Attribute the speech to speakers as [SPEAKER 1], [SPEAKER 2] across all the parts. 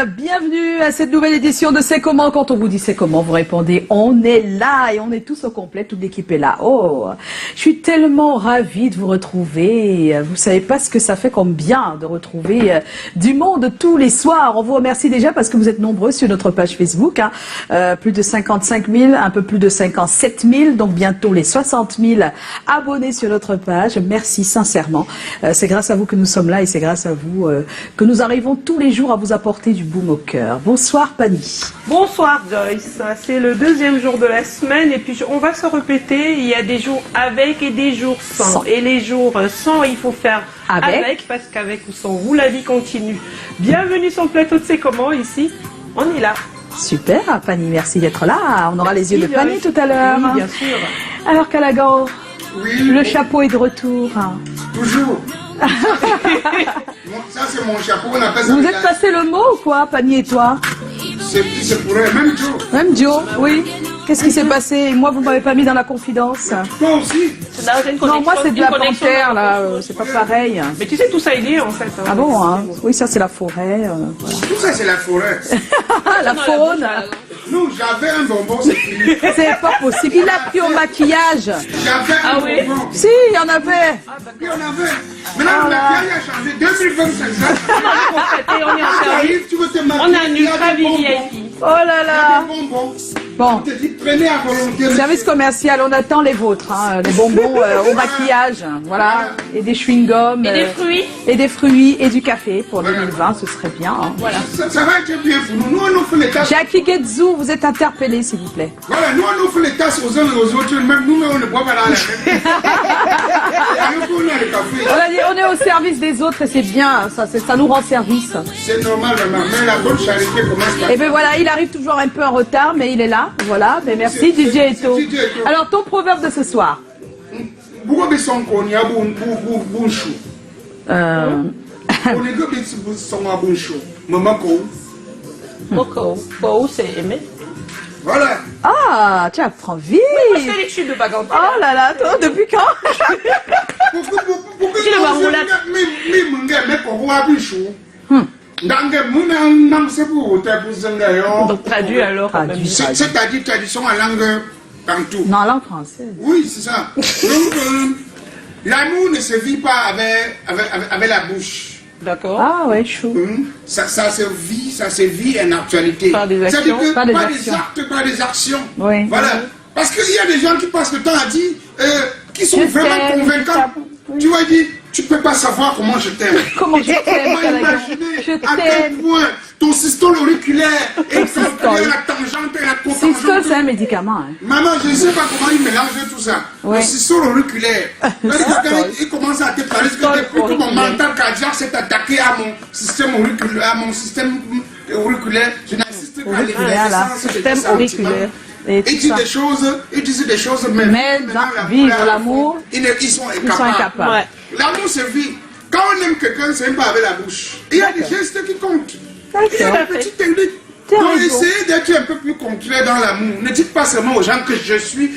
[SPEAKER 1] bienvenue à cette nouvelle édition de C'est comment. Quand on vous dit c'est comment, vous répondez on est là et on est tous au complet, toute l'équipe est là. Oh, je suis tellement ravie de vous retrouver. Vous savez pas ce que ça fait comme bien de retrouver du monde tous les soirs. On vous remercie déjà parce que vous êtes nombreux sur notre page Facebook, hein. Plus de 55 000, un peu plus de 57 000, donc bientôt les 60 000 abonnés sur notre page. Merci sincèrement. C'est grâce à vous que nous sommes là et c'est grâce à vous que nous arrivons tous les jours à vous apporter du baume au cœur. Bonsoir Pani.
[SPEAKER 2] Bonsoir Joyce, c'est le deuxième jour de la semaine et puis on va se répéter, il y a des jours avec et des jours sans. Et les jours sans, il faut faire avec parce qu'avec ou sans vous, la vie continue. Bienvenue sur le plateau de C'est comment ici, on est là.
[SPEAKER 1] Super Pani, merci d'être là. On aura les yeux de Pani tout à l'heure.
[SPEAKER 2] Oui, bien sûr.
[SPEAKER 1] Alors Calagan,
[SPEAKER 3] oui,
[SPEAKER 1] le chapeau est de retour.
[SPEAKER 3] Toujours. Ça c'est mon chapeau, on appelle ça.
[SPEAKER 1] Vous êtes passé le mot ou quoi, Pani et toi?
[SPEAKER 3] C'est pour elle, même Joe.
[SPEAKER 1] Même Joe, oui. Qu'est-ce qui s'est passé? Moi, vous m'avez pas mis dans la confidence.
[SPEAKER 3] Toi aussi.
[SPEAKER 1] Non, moi c'est de la panthère, là, c'est pas pareil.
[SPEAKER 2] Mais tu sais, tout ça est lié en fait. Hein.
[SPEAKER 1] Ah bon, hein? Oui, ça c'est la forêt.
[SPEAKER 3] Tout ça c'est la forêt.
[SPEAKER 1] La faune.
[SPEAKER 3] Nous, j'avais un bonbon, c'est fini.
[SPEAKER 1] C'est pas possible. Il a pris au maquillage.
[SPEAKER 3] J'avais un bonbon.
[SPEAKER 1] Si, il y en avait.
[SPEAKER 3] Puis on avait. Maintenant, le maquillage a changé. 2025,
[SPEAKER 2] On est en service.
[SPEAKER 3] tu veux te maquiller.
[SPEAKER 2] On a un ultra VIP.
[SPEAKER 1] Oh là là.
[SPEAKER 3] Des bonbons.
[SPEAKER 1] Bon.
[SPEAKER 3] On te dit, prenez à volonté.
[SPEAKER 1] Service commercial, on attend les vôtres, hein, les bonbons au maquillage, voilà, et des chewing-gums.
[SPEAKER 2] Et des fruits.
[SPEAKER 1] Et des fruits et du café pour 2020, ce serait bien. Hein.
[SPEAKER 2] Voilà.
[SPEAKER 3] Ça va être bien pour nous. Nous, on nous fait les tasses.
[SPEAKER 1] Jackie Getzou, vous êtes interpellé, s'il vous plaît.
[SPEAKER 3] Voilà, nous, on nous fait les tasses aux uns et aux autres. Même nous, on ne boit pas dans la même.
[SPEAKER 1] On a dit, on est au service des autres et c'est bien, ça nous rend service.
[SPEAKER 3] C'est normal, maman. Mais la bonne charité commence par.
[SPEAKER 1] Et bien voilà, il arrive toujours un peu en retard, mais il est là. Voilà, mais merci DJ Eto. Alors ton proverbe de ce soir.
[SPEAKER 3] Pourquoi sont connus à bon chou? On est que sont à bon chou. Maman, quoi?
[SPEAKER 2] Beaucoup, c'est aimé.
[SPEAKER 3] Voilà.
[SPEAKER 1] Ah, tu apprends vite.
[SPEAKER 2] C'est les chutes de Baganté.
[SPEAKER 1] Oh là là, toi, depuis quand?
[SPEAKER 3] Pourquoi
[SPEAKER 2] Tu le vois roulade. Donc traduit alors.
[SPEAKER 3] C'est-à-dire traduction en langue partout.
[SPEAKER 1] Non, en langue française.
[SPEAKER 3] Oui, c'est ça. Donc, l'amour ne se vit pas avec la bouche.
[SPEAKER 2] D'accord.
[SPEAKER 1] Ah ouais, chou.
[SPEAKER 3] Ça se vit en actualité.
[SPEAKER 2] Par des actions.
[SPEAKER 3] C'est-à-dire que
[SPEAKER 1] Par des
[SPEAKER 3] pas
[SPEAKER 1] actions.
[SPEAKER 3] des actes, pas des actions.
[SPEAKER 1] Oui.
[SPEAKER 3] Voilà. Parce qu'il y a des gens qui passent le temps à dire, qui sont
[SPEAKER 1] Je
[SPEAKER 3] vraiment
[SPEAKER 1] t'aime,
[SPEAKER 3] convaincants.
[SPEAKER 1] oui.
[SPEAKER 3] Tu vas dire, tu peux pas savoir comment je t'aime.
[SPEAKER 1] Comment je t'aime,
[SPEAKER 3] Comment
[SPEAKER 1] Calagan?
[SPEAKER 3] imaginer
[SPEAKER 1] Je
[SPEAKER 3] à quel
[SPEAKER 1] t'aime.
[SPEAKER 3] point ton systole auriculaire est
[SPEAKER 1] Systole.
[SPEAKER 3] la tangente et la
[SPEAKER 1] Sistole,
[SPEAKER 3] cotangente.
[SPEAKER 1] c'est un médicament. Hein.
[SPEAKER 3] Maman, je ne sais pas comment il mélange tout ça.
[SPEAKER 1] Ouais.
[SPEAKER 3] Le systole auriculaire. Il commence à te parler que depuis que mon mental cardiaque s'est attaqué à mon système auriculaire, je n'assiste pas à
[SPEAKER 1] Auriculaire, là.
[SPEAKER 3] l'effervescence de
[SPEAKER 1] Système
[SPEAKER 3] sentiments.
[SPEAKER 1] auriculaire. Et
[SPEAKER 3] Il
[SPEAKER 1] tout
[SPEAKER 3] dit
[SPEAKER 1] ça.
[SPEAKER 3] des choses, mais
[SPEAKER 1] vivre l'amour,
[SPEAKER 3] ils sont
[SPEAKER 1] ils sont incapables.
[SPEAKER 2] Ouais.
[SPEAKER 3] L'amour se vit. Quand on aime quelqu'un, c'est pas avec la bouche. Il y a des gestes qui comptent. Il y a des petites techniques.
[SPEAKER 1] T'as
[SPEAKER 3] Donc
[SPEAKER 1] raison.
[SPEAKER 3] essayez d'être un peu plus concret dans l'amour. Ne dites pas seulement aux gens que je suis,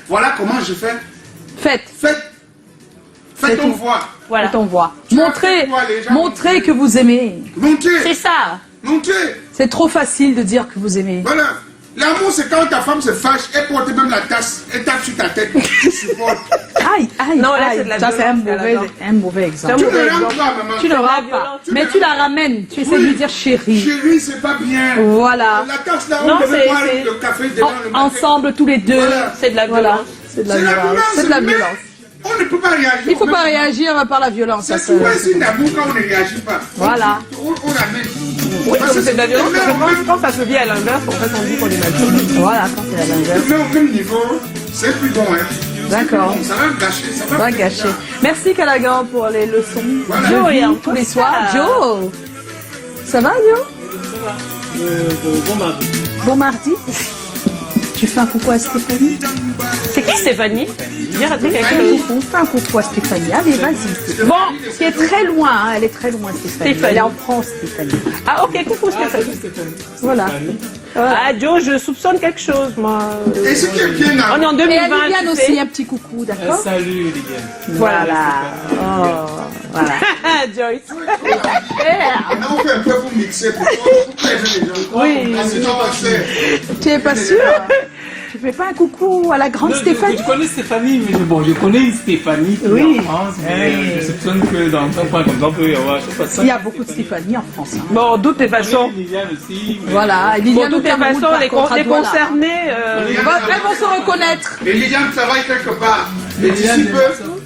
[SPEAKER 3] voilà comment je fais.
[SPEAKER 1] Faites.
[SPEAKER 3] Faites ton voix.
[SPEAKER 2] Voilà.
[SPEAKER 1] Faites on voit.
[SPEAKER 3] Tu vas
[SPEAKER 1] Montrez,
[SPEAKER 3] faire quoi, les gens?
[SPEAKER 1] montrez que vous aimez.
[SPEAKER 3] Montrez.
[SPEAKER 2] C'est ça.
[SPEAKER 3] Montrez.
[SPEAKER 1] C'est trop facile de dire que vous aimez.
[SPEAKER 3] Voilà. L'amour, c'est quand ta femme se fâche, elle porte même la tasse, elle tape sur ta tête. Tu supportes.
[SPEAKER 1] Aïe, aïe,
[SPEAKER 2] Non, là,
[SPEAKER 1] aïe.
[SPEAKER 2] c'est de la
[SPEAKER 1] Ça, c'est un
[SPEAKER 2] violence,
[SPEAKER 1] mauvais exemple.
[SPEAKER 3] Tu
[SPEAKER 2] mauvais
[SPEAKER 3] ne
[SPEAKER 2] exemple.
[SPEAKER 3] rentres pas, maman.
[SPEAKER 1] Tu ne
[SPEAKER 2] la
[SPEAKER 1] rentres pas.
[SPEAKER 2] violence.
[SPEAKER 1] Mais tu la ramènes. Tu essaies de lui dire chérie.
[SPEAKER 3] Chérie, c'est pas bien.
[SPEAKER 1] Voilà.
[SPEAKER 3] La tasse là,
[SPEAKER 2] Non,
[SPEAKER 3] on devait
[SPEAKER 2] c'est-
[SPEAKER 3] boire
[SPEAKER 2] c'est-
[SPEAKER 3] le café devant le matin.
[SPEAKER 1] Ensemble, tous les deux.
[SPEAKER 3] Voilà.
[SPEAKER 2] C'est de la
[SPEAKER 1] Voilà.
[SPEAKER 2] violence.
[SPEAKER 1] C'est de la
[SPEAKER 3] C'est la
[SPEAKER 1] violence.
[SPEAKER 3] violence.
[SPEAKER 1] C'est de la
[SPEAKER 3] mais
[SPEAKER 1] violence.
[SPEAKER 3] On ne peut pas réagir.
[SPEAKER 1] Il faut
[SPEAKER 3] au
[SPEAKER 1] pas
[SPEAKER 3] même moment.
[SPEAKER 1] réagir par la violence. ça,
[SPEAKER 3] C'est souvent un signe d'amour quand on ne réagit pas.
[SPEAKER 1] Voilà.
[SPEAKER 3] On ramène.
[SPEAKER 2] Oui,
[SPEAKER 3] Parce que
[SPEAKER 2] c'est de la violence.
[SPEAKER 3] on met
[SPEAKER 2] Quand ça se vit à l'inverse, en fait, on dit qu'on est mal.
[SPEAKER 1] Voilà, quand c'est la l'inverse.
[SPEAKER 3] on met au même niveau, c'est plus bon. Hein.
[SPEAKER 1] D'accord.
[SPEAKER 3] Ça va gâcher. Ça
[SPEAKER 1] On
[SPEAKER 3] va
[SPEAKER 1] va gâcher. Merci Calagan pour les leçons
[SPEAKER 3] Voilà.
[SPEAKER 1] de
[SPEAKER 2] Joe,
[SPEAKER 1] vie
[SPEAKER 2] et en
[SPEAKER 1] tous
[SPEAKER 2] plus,
[SPEAKER 1] les soirs.
[SPEAKER 2] ça-
[SPEAKER 1] Joe, ça va Joe?
[SPEAKER 4] Bon mardi.
[SPEAKER 1] Bon mardi. Tu fais un coucou à Stéphanie?
[SPEAKER 2] C'est qui Stéphanie? J'ai raté quelque
[SPEAKER 1] Fais un
[SPEAKER 2] chose.
[SPEAKER 1] coucou, fais un coucou à Stéphanie. Allez, vas-y.
[SPEAKER 2] Bon,
[SPEAKER 1] Qui est très loin, hein, elle est très loin Stéphanie.
[SPEAKER 2] Stéphanie.
[SPEAKER 1] Elle est en France Stéphanie.
[SPEAKER 2] ah ok, coucou Stéphanie.
[SPEAKER 1] Voilà.
[SPEAKER 2] Ah, Joe, je soupçonne quelque chose, moi.
[SPEAKER 3] Et ce qui est bien
[SPEAKER 2] On est en
[SPEAKER 1] Et
[SPEAKER 2] 2020,
[SPEAKER 1] à Liliane
[SPEAKER 2] tu
[SPEAKER 1] aussi,
[SPEAKER 2] sais.
[SPEAKER 1] un petit coucou, d'accord?
[SPEAKER 4] Salut les gars.
[SPEAKER 1] Voilà. Oh, voilà.
[SPEAKER 2] Joyce.
[SPEAKER 3] Maintenant, on fait un peu pour mixer, pour aider les gens.
[SPEAKER 2] Oui.
[SPEAKER 3] Ah, sinon, c'est...
[SPEAKER 1] Tu es pas sûr? Tu fais pas un coucou à la grande Stéphanie?
[SPEAKER 4] Je connais Stéphanie, mais bon, je connais Stéphanie qui
[SPEAKER 1] Oui.
[SPEAKER 4] est en France, mais je soupçonne que dans un point comme ça, on peut y avoir, je sais pas ça.
[SPEAKER 1] Il y a beaucoup de Stéphanie en France. Hein.
[SPEAKER 2] Bon, de toutes les façons.
[SPEAKER 4] Liliane aussi. mais-
[SPEAKER 1] Voilà. Et
[SPEAKER 2] Bon,
[SPEAKER 1] Liliane
[SPEAKER 2] de
[SPEAKER 1] au
[SPEAKER 2] toutes les
[SPEAKER 1] Cameroun,
[SPEAKER 2] façons,
[SPEAKER 1] par
[SPEAKER 2] les,
[SPEAKER 1] contre, à
[SPEAKER 2] les
[SPEAKER 1] Douala.
[SPEAKER 2] concernés.
[SPEAKER 1] Elles vont se reconnaître.
[SPEAKER 3] Et Liliane travaille quelque part. Et d'ici peu,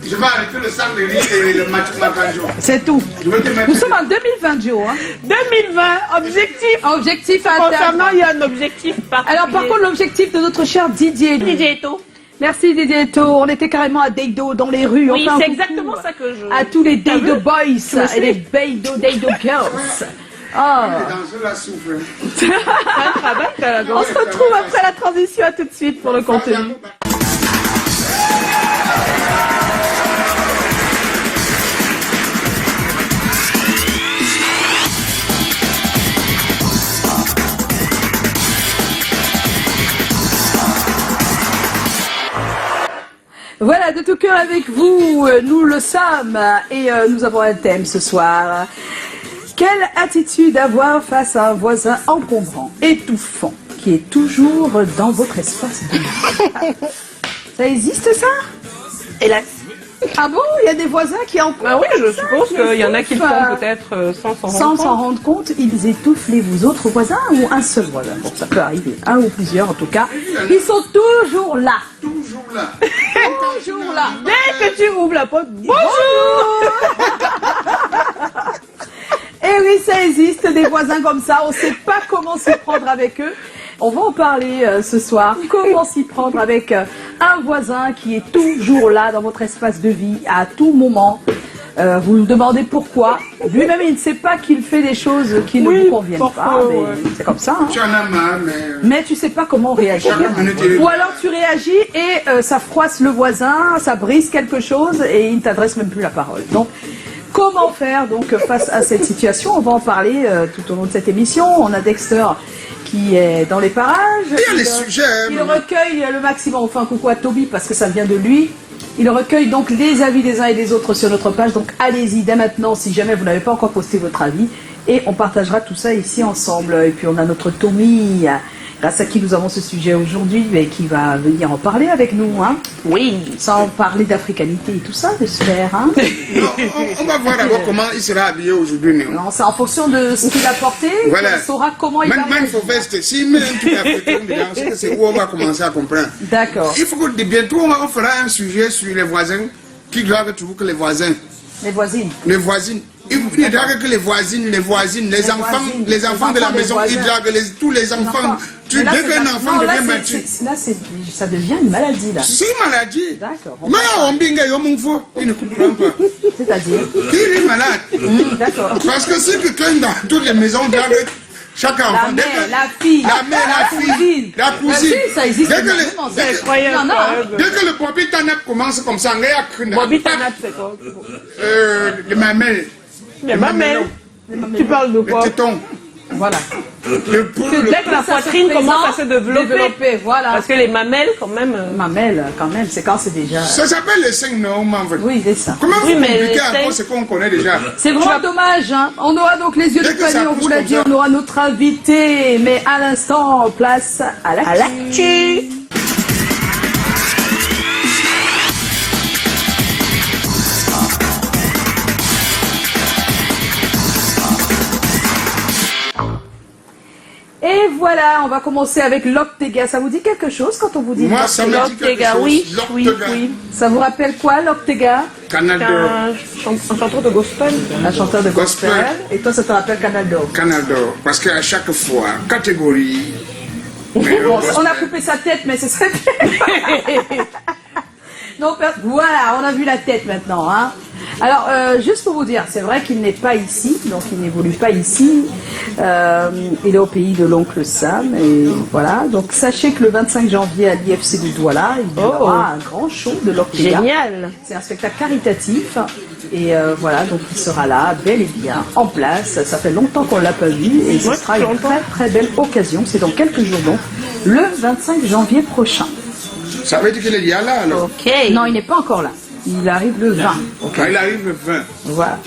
[SPEAKER 3] je vais arrêter le sang de riz et le match macanjo.
[SPEAKER 1] C'est tout.
[SPEAKER 3] Je vais te mettre...
[SPEAKER 1] Nous sommes en 2020, Joe. Hein.
[SPEAKER 2] 2020, objectif.
[SPEAKER 1] Objectif à atteindre.
[SPEAKER 2] Concernant, il y a un objectif particulier.
[SPEAKER 1] Alors, par contre, l'objectif de notre cher Didier.
[SPEAKER 2] DJ Eto.
[SPEAKER 1] Merci Didier Eto. On était carrément à Deido dans les rues.
[SPEAKER 2] Oui,
[SPEAKER 1] Enfin, un
[SPEAKER 2] c'est
[SPEAKER 1] coucou
[SPEAKER 2] exactement ça que je...
[SPEAKER 1] à tous les Deido
[SPEAKER 2] vu?
[SPEAKER 1] boys
[SPEAKER 2] le
[SPEAKER 1] et
[SPEAKER 2] sais.
[SPEAKER 1] les Deido girls. Oh.
[SPEAKER 3] Dans la souffle.
[SPEAKER 1] On se retrouve après la transition. À tout de suite pour le contenu. Voilà, de tout cœur avec vous, nous le sommes et nous avons un thème ce soir. Quelle attitude avoir face à un voisin encombrant, étouffant, qui est toujours dans votre espace de vie? Ça existe ça?
[SPEAKER 2] Hélas.
[SPEAKER 1] Ah bon? Il y a des voisins qui encombrent?
[SPEAKER 2] Ah oui, je suppose
[SPEAKER 1] qui
[SPEAKER 2] qu'il y en a qui le
[SPEAKER 1] étouffent,
[SPEAKER 2] font peut-être sans s'en
[SPEAKER 1] sans
[SPEAKER 2] rendre
[SPEAKER 1] s'en
[SPEAKER 2] compte.
[SPEAKER 1] rendre compte, ils étouffent les autres voisins ou un seul voisin? Bon, ça peut arriver, un ou plusieurs en tout cas. Ils sont toujours là.
[SPEAKER 3] Toujours là.
[SPEAKER 1] Toujours là.
[SPEAKER 2] Dès que tu ouvres la porte,
[SPEAKER 1] Bonjour. Et oui, ça existe, des voisins comme ça. On ne sait pas comment s'y prendre avec eux. On va en parler ce soir. Comment s'y prendre avec un voisin qui est toujours là dans votre espace de vie à tout moment. Vous nous demandez pourquoi. Lui-même, il ne sait pas qu'il fait des choses qui ne
[SPEAKER 2] Oui,
[SPEAKER 1] vous conviennent pas.
[SPEAKER 2] parfois,
[SPEAKER 1] Mais
[SPEAKER 2] ouais.
[SPEAKER 1] c'est comme ça. Hein.
[SPEAKER 3] Tu en as marre, mais...
[SPEAKER 1] Mais tu sais pas comment réagir.
[SPEAKER 3] Chaque minute, il est-
[SPEAKER 1] Ou alors tu réagis et ça froisse le voisin, ça brise quelque chose et il ne t'adresse même plus la parole. Donc, comment faire donc face à cette situation? On va en parler tout au long de cette émission. On a Dexter qui est dans les parages.
[SPEAKER 3] Il y a les sujets, hein,
[SPEAKER 1] Il
[SPEAKER 3] maman.
[SPEAKER 1] recueille le maximum. Enfin, coucou à Toby parce que ça vient de lui. Il recueille donc les avis des uns et des autres sur notre page. Donc allez-y dès maintenant si jamais vous n'avez pas encore posté votre avis. Et on partagera tout ça ici ensemble. Et puis on a notre Tommy, grâce à qui nous avons ce sujet aujourd'hui, et qui va venir en parler avec nous. Hein.
[SPEAKER 2] oui.
[SPEAKER 1] Sans parler d'africanité et tout ça, j'espère. Hein.
[SPEAKER 3] Non, on va voir d'abord comment il sera habillé aujourd'hui. non?
[SPEAKER 1] Non, c'est en fonction de ce qu'il a porté,
[SPEAKER 3] Voilà.
[SPEAKER 1] on saura comment il va
[SPEAKER 3] Maintenant, il
[SPEAKER 1] réagir.
[SPEAKER 3] faut veste. S'il met un truc africain dedans, c'est que c'est où on va commencer à comprendre.
[SPEAKER 1] D'accord.
[SPEAKER 3] Il faut que bientôt, on fera un sujet sur les voisins qui draguent toujours que les voisins.
[SPEAKER 1] Les voisines.
[SPEAKER 3] Les voisines. Ils ne draguent que les voisines, les voisines, les enfants,
[SPEAKER 1] voisines.
[SPEAKER 3] les enfants de la
[SPEAKER 1] des
[SPEAKER 3] maison, ils
[SPEAKER 1] voisins.
[SPEAKER 3] draguent tous les enfants.
[SPEAKER 1] Mais là,
[SPEAKER 3] Dès
[SPEAKER 1] c'est
[SPEAKER 3] qu'un
[SPEAKER 1] pas-
[SPEAKER 3] enfant
[SPEAKER 1] non, là,
[SPEAKER 3] devient
[SPEAKER 1] c'est-
[SPEAKER 3] mature,
[SPEAKER 1] là, ça devient une maladie, là.
[SPEAKER 3] c'est une maladie.
[SPEAKER 1] D'accord.
[SPEAKER 3] Mais on bingue, il ne comprend pas.
[SPEAKER 1] C'est-à-dire
[SPEAKER 3] Il est malade.
[SPEAKER 1] D'accord.
[SPEAKER 3] Parce que si quelqu'un dans toutes les maisons drague chaque enfant,
[SPEAKER 1] La
[SPEAKER 3] dès
[SPEAKER 1] mère,
[SPEAKER 3] que-
[SPEAKER 1] la fille,
[SPEAKER 3] la mère, la fille,
[SPEAKER 1] cousine.
[SPEAKER 3] la cousine.
[SPEAKER 1] Si, ça existe
[SPEAKER 3] Dès que les-
[SPEAKER 1] énormément,
[SPEAKER 3] dès
[SPEAKER 1] ça.
[SPEAKER 3] que-
[SPEAKER 2] Incroyable.
[SPEAKER 1] Il y en a, hein.
[SPEAKER 2] incroyable.
[SPEAKER 3] Dès que le Bobby Tanap commence comme ça,
[SPEAKER 2] Bobby Tanap, c'est quoi?
[SPEAKER 3] les mamelles,
[SPEAKER 2] Les mamelles. Tu parles de
[SPEAKER 3] les
[SPEAKER 2] quoi?
[SPEAKER 3] tétons,
[SPEAKER 1] Voilà.
[SPEAKER 3] le pouls,
[SPEAKER 2] Dès que la
[SPEAKER 1] Ça se
[SPEAKER 2] poitrine commence à se
[SPEAKER 1] présente,
[SPEAKER 2] développer.
[SPEAKER 1] voilà.
[SPEAKER 2] Parce que les mamelles, quand même.
[SPEAKER 1] Mamelle, quand même, c'est quand c'est déjà...
[SPEAKER 3] ça s'appelle les seins, non, en fait.
[SPEAKER 1] Oui, c'est ça.
[SPEAKER 3] Comment
[SPEAKER 2] Oui,
[SPEAKER 3] vous
[SPEAKER 2] mais
[SPEAKER 3] compliquez
[SPEAKER 2] les
[SPEAKER 3] encore
[SPEAKER 2] seins-
[SPEAKER 3] ce qu'on connaît déjà?
[SPEAKER 1] C'est vraiment dommage, hein. On aura donc les yeux
[SPEAKER 3] Dès
[SPEAKER 1] de
[SPEAKER 3] que ça
[SPEAKER 1] panier, on
[SPEAKER 3] pousse
[SPEAKER 1] vous l'a
[SPEAKER 3] comme
[SPEAKER 1] dit,
[SPEAKER 3] ça.
[SPEAKER 1] on aura notre invité. Mais à l'instant, place à l'actu. Et voilà, on va commencer avec l'Octega. Ça vous dit quelque chose quand on vous dit
[SPEAKER 3] Moi, ça me dit quelque
[SPEAKER 2] L'Ortega,
[SPEAKER 3] chose.
[SPEAKER 2] oui, oui,
[SPEAKER 3] L'Ortega.
[SPEAKER 2] oui.
[SPEAKER 1] Ça vous rappelle quoi, l'Octega?
[SPEAKER 3] Canal d'or.
[SPEAKER 2] Un chanteur de gospel.
[SPEAKER 1] Un chanteur de gospel.
[SPEAKER 3] Gospel.
[SPEAKER 1] Et toi, ça te rappelle Canal d'Or.
[SPEAKER 3] Canal d'or. Parce qu'à chaque fois, catégorie.
[SPEAKER 1] Bon, on a coupé sa tête, mais ce serait... Non, voilà, on a vu la tête maintenant. Hein. Alors, juste pour vous dire, c'est vrai qu'il n'est pas ici, donc il n'évolue pas ici. Il est au pays de l'oncle Sam, et voilà. Donc, sachez que le 25 janvier à l'IFC de Douala, il y aura un grand show de l'Ortega.
[SPEAKER 2] Génial.
[SPEAKER 1] C'est un spectacle caritatif, et voilà, donc il sera là, bel et bien, en place. Ça fait longtemps qu'on ne l'a pas vu, et ce sera une très très belle occasion. C'est dans quelques jours, donc, le 25 janvier prochain.
[SPEAKER 3] Ça veut dire qu'il est déjà là, alors?
[SPEAKER 2] Ok.
[SPEAKER 1] Non, il n'est pas encore là. Il arrive le 20.
[SPEAKER 3] Quand il arrive le 20.
[SPEAKER 1] Voilà.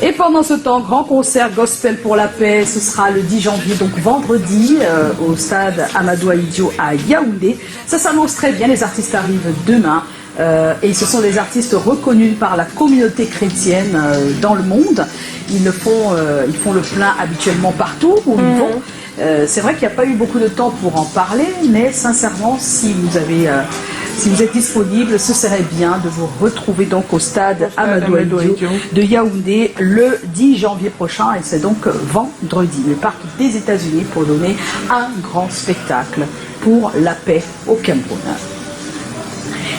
[SPEAKER 1] Et pendant ce temps, grand concert Gospel pour la paix, ce sera le 10 janvier, donc vendredi, au stade Amadou Ahidjo à Yaoundé. Ça s'annonce très bien, les artistes arrivent demain. Et ce sont des artistes reconnus par la communauté chrétienne dans le monde. Ils font le plein habituellement partout où ils vont. C'est vrai qu'il n'y a pas eu beaucoup de temps pour en parler, mais sincèrement, si vous êtes disponible, ce serait bien de vous retrouver donc au stade Amadou Ahidjo de Yaoundé le 10 janvier prochain, et c'est donc vendredi, le parc des États-Unis, pour donner un grand spectacle pour la paix au Cameroun.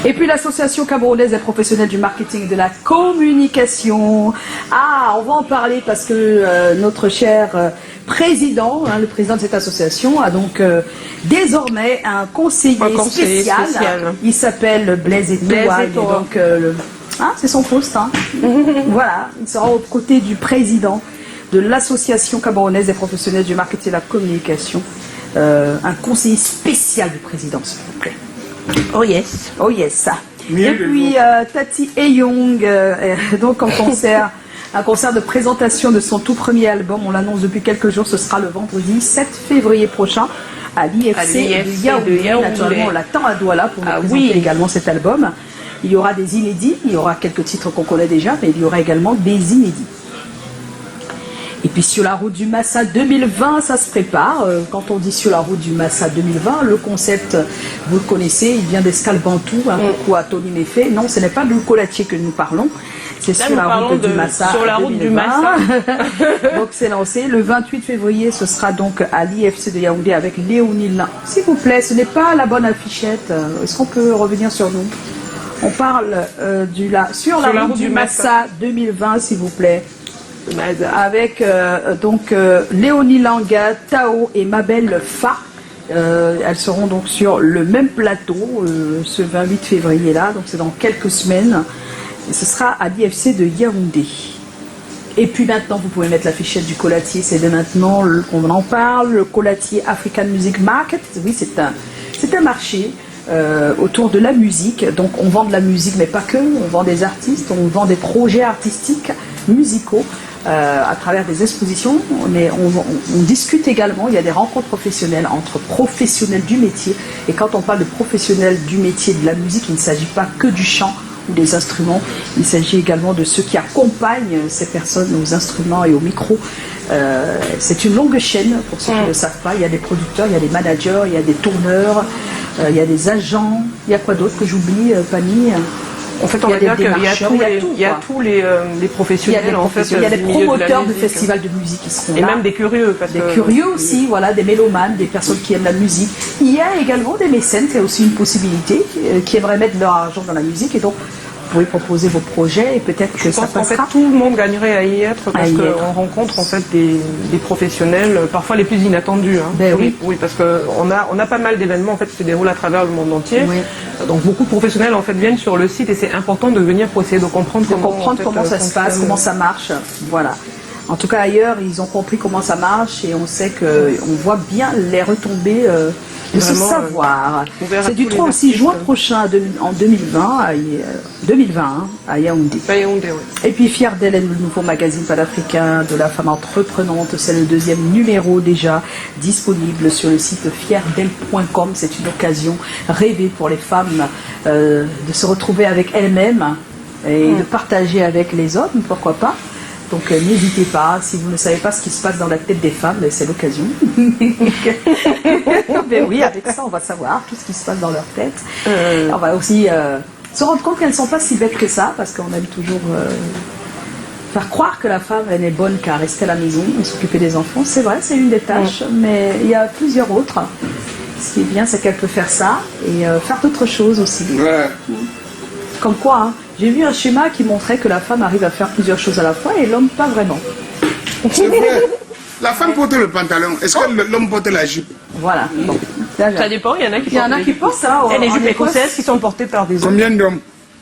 [SPEAKER 1] Et puis l'association camerounaise des professionnels du marketing et de la communication. Ah, on va en parler parce que notre cher président, le président de cette association, a donc désormais un conseiller spécial. Il s'appelle Blaise Etoile. Donc, c'est son poste. Hein. Voilà, il sera aux côtés du président de l'association camerounaise des professionnels du marketing et de la communication. Un conseiller spécial du président, s'il vous plaît.
[SPEAKER 2] Oh yes.
[SPEAKER 1] Oh yes. Et puis Tati Eyong, donc un concert de présentation de son tout premier album, on l'annonce depuis quelques jours, ce sera le vendredi 7 février prochain à l'IFC de Yaoundé. Naturellement, on l'attend à Douala pour nous présenter également cet album. Il y aura des inédits, il y aura quelques titres qu'on connaît déjà, mais il y aura également des inédits. Et puis sur la route du Massa 2020, ça se prépare. Quand on dit sur la route du Massa 2020, le concept, vous le connaissez, il vient d'Escalbantou, un coucou à Tony Méfait. Non, ce n'est pas de Colatier que nous parlons, c'est sur la route du Massa.
[SPEAKER 2] Sur la route du Massa.
[SPEAKER 1] Donc c'est lancé. Le 28 février, ce sera donc à l'IFC de Yaoundé avec Léonie Lin. S'il vous plaît, ce n'est pas la bonne affichette. Est-ce qu'on peut revenir sur nous? On parle sur la route du Massa 2020, s'il vous plaît. Avec Léonie Langa, Tao et Mabel Fa. Elles seront donc sur le même plateau ce 28 février là, donc c'est dans quelques semaines. Et ce sera à l'IFC de Yaoundé. Et puis maintenant, vous pouvez mettre la fichette du Colatier, c'est dès maintenant qu'on en parle. Le Colatier African Music Market, oui, c'est un marché autour de la musique. Donc on vend de la musique, mais pas que, on vend des artistes, on vend des projets artistiques, musicaux. À travers des expositions, mais on discute également, il y a des rencontres professionnelles entre professionnels du métier, et quand on parle de professionnels du métier de la musique, il ne s'agit pas que du chant ou des instruments, il s'agit également de ceux qui accompagnent ces personnes aux instruments et au micro. C'est une longue chaîne, pour ceux qui ne le savent pas, il y a des producteurs, il y a des managers, il y a des tourneurs, il y a des agents, il y a quoi d'autre que j'oublie, Fanny?
[SPEAKER 2] En fait, on va dire qu'il y a tous les professionnels,
[SPEAKER 1] il y a des promoteurs de festivals de musique qui seront là.
[SPEAKER 2] Et même des curieux.
[SPEAKER 1] Des curieux aussi, voilà, des mélomanes, des personnes qui aiment la musique. Il y a également des mécènes, c'est aussi une possibilité, qui aimeraient mettre leur argent dans la musique, et donc vous pouvez proposer vos projets et peut-être que ça passera.
[SPEAKER 2] En fait, tout le monde gagnerait à y être parce qu'on rencontre en fait des professionnels, parfois les plus inattendus. Hein.
[SPEAKER 1] Ben oui,
[SPEAKER 2] parce qu'on a pas mal d'événements en fait qui se déroulent à travers le monde entier. Oui. Donc beaucoup de professionnels en fait viennent sur le site, et c'est important de venir pour essayer de comprendre
[SPEAKER 1] comment ça se passe, comment ça marche. Voilà. En tout cas, ailleurs, ils ont compris comment ça marche, et on sait qu'on voit bien les retombées de ce savoir. C'est du 3 au 6 juin prochain en 2020 à Yaoundé. Et puis Fier d'Hélène, le nouveau magazine panafricain de la femme entreprenante, c'est le 2e numéro déjà disponible sur le site fierdelle.com. C'est une occasion rêvée pour les femmes de se retrouver avec elles-mêmes et de partager avec les hommes, pourquoi pas. Donc n'hésitez pas, si vous ne savez pas ce qui se passe dans la tête des femmes, c'est l'occasion. Mais oui, avec ça, on va savoir tout ce qui se passe dans leur tête. On va aussi se rendre compte qu'elles ne sont pas si bêtes que ça, parce qu'on aime toujours faire croire que la femme, elle n'est bonne qu'à rester à la maison et s'occuper des enfants. C'est vrai, c'est une des tâches, mais il y a plusieurs autres. Ce qui est bien, c'est qu'elle peut faire ça et faire d'autres choses aussi.
[SPEAKER 3] Ouais.
[SPEAKER 1] Comme quoi, hein, j'ai vu un schéma qui montrait que la femme arrive à faire plusieurs choses à la fois et l'homme pas vraiment.
[SPEAKER 3] C'est vrai. La femme porte le pantalon. Est-ce que l'homme porte la jupe?
[SPEAKER 1] Voilà. Bon.
[SPEAKER 2] Ça dépend, il y en a qui
[SPEAKER 1] portent ça.
[SPEAKER 2] Et les
[SPEAKER 1] en
[SPEAKER 2] jupes
[SPEAKER 1] Écosse.
[SPEAKER 2] écossaises qui sont portées par des hommes.
[SPEAKER 3] Combien d'hommes?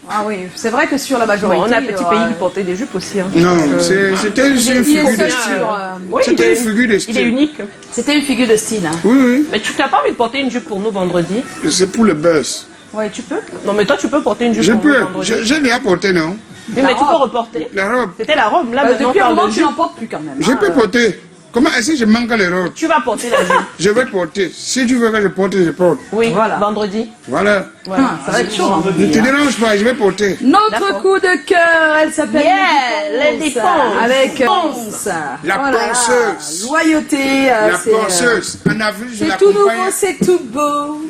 [SPEAKER 1] Ah oui, c'est vrai que sur la majorité...
[SPEAKER 2] On a un petit pays qui portait des jupes aussi. Hein.
[SPEAKER 3] Non, c'était une figure de
[SPEAKER 1] seul
[SPEAKER 3] style.
[SPEAKER 2] Oui,
[SPEAKER 3] C'était une figure de
[SPEAKER 2] il est
[SPEAKER 3] style.
[SPEAKER 2] unique.
[SPEAKER 1] C'était une figure de style. Hein.
[SPEAKER 3] Oui, oui.
[SPEAKER 2] Mais tu n'as pas envie de porter une jupe pour nous vendredi?
[SPEAKER 3] C'est pour le buzz.
[SPEAKER 1] Ouais, tu peux.
[SPEAKER 2] Non, mais toi, tu peux porter une jupe
[SPEAKER 3] Je
[SPEAKER 2] pour nous
[SPEAKER 3] peux.
[SPEAKER 2] vendredi.
[SPEAKER 3] J'ai déjà porté, non?
[SPEAKER 2] Oui, mais tu peux reporter.
[SPEAKER 3] La robe.
[SPEAKER 2] C'était la robe. Là, maintenant,
[SPEAKER 1] Depuis un
[SPEAKER 2] on parle
[SPEAKER 1] moment,
[SPEAKER 2] de
[SPEAKER 1] tu
[SPEAKER 2] jupe.
[SPEAKER 1] n'en portes plus quand même.
[SPEAKER 3] Je peux porter. Comment est-ce que je manque les robes?
[SPEAKER 2] Tu vas porter la jupe.
[SPEAKER 3] Je vais porter. Si tu veux que je porte, je porte.
[SPEAKER 2] Oui,
[SPEAKER 1] Voilà.
[SPEAKER 2] vendredi.
[SPEAKER 3] Voilà.
[SPEAKER 1] Ah, ça va être chaud. Hein.
[SPEAKER 3] Ne te dérange pas, je vais porter.
[SPEAKER 1] Notre
[SPEAKER 2] D'accord.
[SPEAKER 1] coup de cœur, elle s'appelle
[SPEAKER 2] Yeah,
[SPEAKER 1] Lady
[SPEAKER 2] Lady
[SPEAKER 1] Ponce.
[SPEAKER 2] Ponce.
[SPEAKER 1] Avec Ponce.
[SPEAKER 3] La ponceuse.
[SPEAKER 1] Loyauté.
[SPEAKER 3] La penseuse. En avril, je
[SPEAKER 1] C'est tout nouveau,
[SPEAKER 3] l'accompagne.
[SPEAKER 1] c'est tout beau.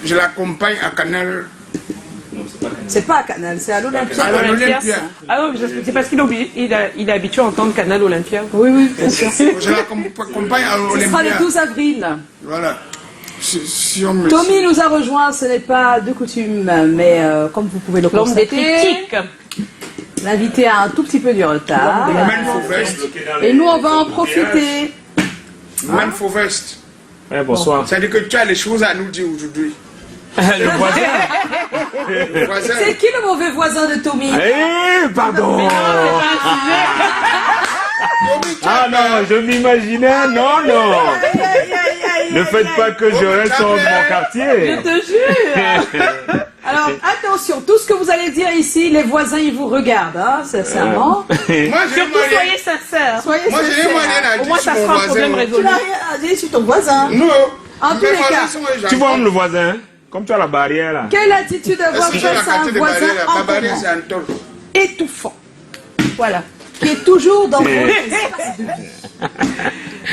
[SPEAKER 3] Je l'accompagne à Canal.
[SPEAKER 1] C'est pas à Canal, c'est à l'Olympia.
[SPEAKER 3] À l'Olympia.
[SPEAKER 2] Ah non, c'est parce qu'il est obligé, il est habitué à entendre Canal Olympia.
[SPEAKER 1] Oui, oui, bien sûr.
[SPEAKER 3] Je l'accompagne à
[SPEAKER 1] Ce sera le
[SPEAKER 3] l'Olympia.
[SPEAKER 1] 12 avril.
[SPEAKER 3] Voilà. Si on me...
[SPEAKER 1] Tommy nous a rejoint, ce n'est pas de coutume, mais comme vous pouvez le
[SPEAKER 2] L'homme des
[SPEAKER 1] constater,
[SPEAKER 2] triptyques.
[SPEAKER 1] l'invité a un tout petit peu du retard.
[SPEAKER 3] Man for vest.
[SPEAKER 1] Et nous, on va en profiter.
[SPEAKER 3] Man for vest.
[SPEAKER 4] bonsoir.
[SPEAKER 3] C'est-à-dire que tu as les choses à nous dire aujourd'hui.
[SPEAKER 4] Le voisin.
[SPEAKER 3] Le voisin.
[SPEAKER 1] C'est qui le mauvais voisin de Tommy?
[SPEAKER 4] Eh, pardon. Ah non, je m'imaginais, non, non. Ne faites pas que je reste dans mon quartier.
[SPEAKER 1] Je te jure. Alors, attention, tout ce que vous allez dire ici, les voisins, ils vous regardent, hein, sincèrement.
[SPEAKER 3] Moi, je n'ai
[SPEAKER 2] Surtout,
[SPEAKER 3] rien.
[SPEAKER 2] soyez sincères.
[SPEAKER 1] Soyez
[SPEAKER 3] Moi, je n'ai
[SPEAKER 1] sincères.
[SPEAKER 3] rien à
[SPEAKER 2] Au
[SPEAKER 3] dire
[SPEAKER 2] moins,
[SPEAKER 3] sur
[SPEAKER 2] ça
[SPEAKER 3] mon
[SPEAKER 2] sera un problème
[SPEAKER 3] voisin.
[SPEAKER 2] résolu.
[SPEAKER 1] Tu n'as rien à dire sur ton voisin.
[SPEAKER 3] Non.
[SPEAKER 1] En tous
[SPEAKER 3] Mes
[SPEAKER 1] les
[SPEAKER 3] voisins
[SPEAKER 1] cas,
[SPEAKER 3] sont les gens.
[SPEAKER 4] Tu vois le voisin, comme tu as la barrière là.
[SPEAKER 1] quelle attitude avoir
[SPEAKER 3] Est-ce que tu as
[SPEAKER 1] face
[SPEAKER 3] la
[SPEAKER 1] à un
[SPEAKER 3] carte de
[SPEAKER 1] voisin
[SPEAKER 3] barrière? Ma barrière, c'est
[SPEAKER 1] entendant,
[SPEAKER 3] un tol.
[SPEAKER 1] étouffant, voilà, qui est toujours dans votre espace de vie.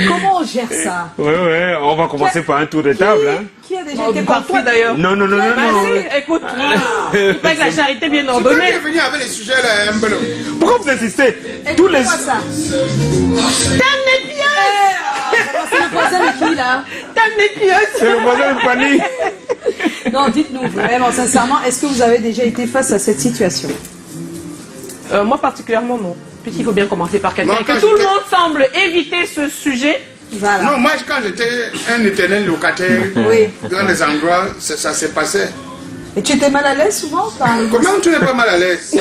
[SPEAKER 1] Comment on gère ça?
[SPEAKER 4] Ouais, ouais, on va commencer par un tour de table. Hein.
[SPEAKER 1] Qui a déjà
[SPEAKER 2] Oh,
[SPEAKER 1] été
[SPEAKER 2] parfait
[SPEAKER 1] parfois
[SPEAKER 2] d'ailleurs.
[SPEAKER 4] Non, non, non, non,
[SPEAKER 2] Bah
[SPEAKER 4] non.
[SPEAKER 2] si, écoute, il paraît que la charité bien
[SPEAKER 3] Tu peux
[SPEAKER 2] ordonnée.
[SPEAKER 3] bien venir avec les sujets là, un peu.
[SPEAKER 4] Pourquoi vous insistez? Tous les...
[SPEAKER 1] Écoute-moi ça.
[SPEAKER 2] T'aimes les pièces.
[SPEAKER 1] C'est le voisin de qui là?
[SPEAKER 2] T'aimes les pièces.
[SPEAKER 4] C'est le voisin de Fanny.
[SPEAKER 1] Non, dites-nous vraiment sincèrement, est-ce que vous avez déjà été face à cette situation?
[SPEAKER 2] Moi particulièrement non. Puisqu'il faut bien commencer par quelqu'un.
[SPEAKER 3] Moi,
[SPEAKER 2] Et que
[SPEAKER 3] quand
[SPEAKER 2] tout le
[SPEAKER 3] j'étais-
[SPEAKER 2] monde semble éviter ce sujet.
[SPEAKER 1] Voilà.
[SPEAKER 3] Non, moi, quand j'étais un éternel locataire,
[SPEAKER 1] Oui.
[SPEAKER 3] dans les endroits, ça s'est passé.
[SPEAKER 1] Et tu étais mal à l'aise souvent par...
[SPEAKER 3] Comment tu n'es pas mal à l'aise?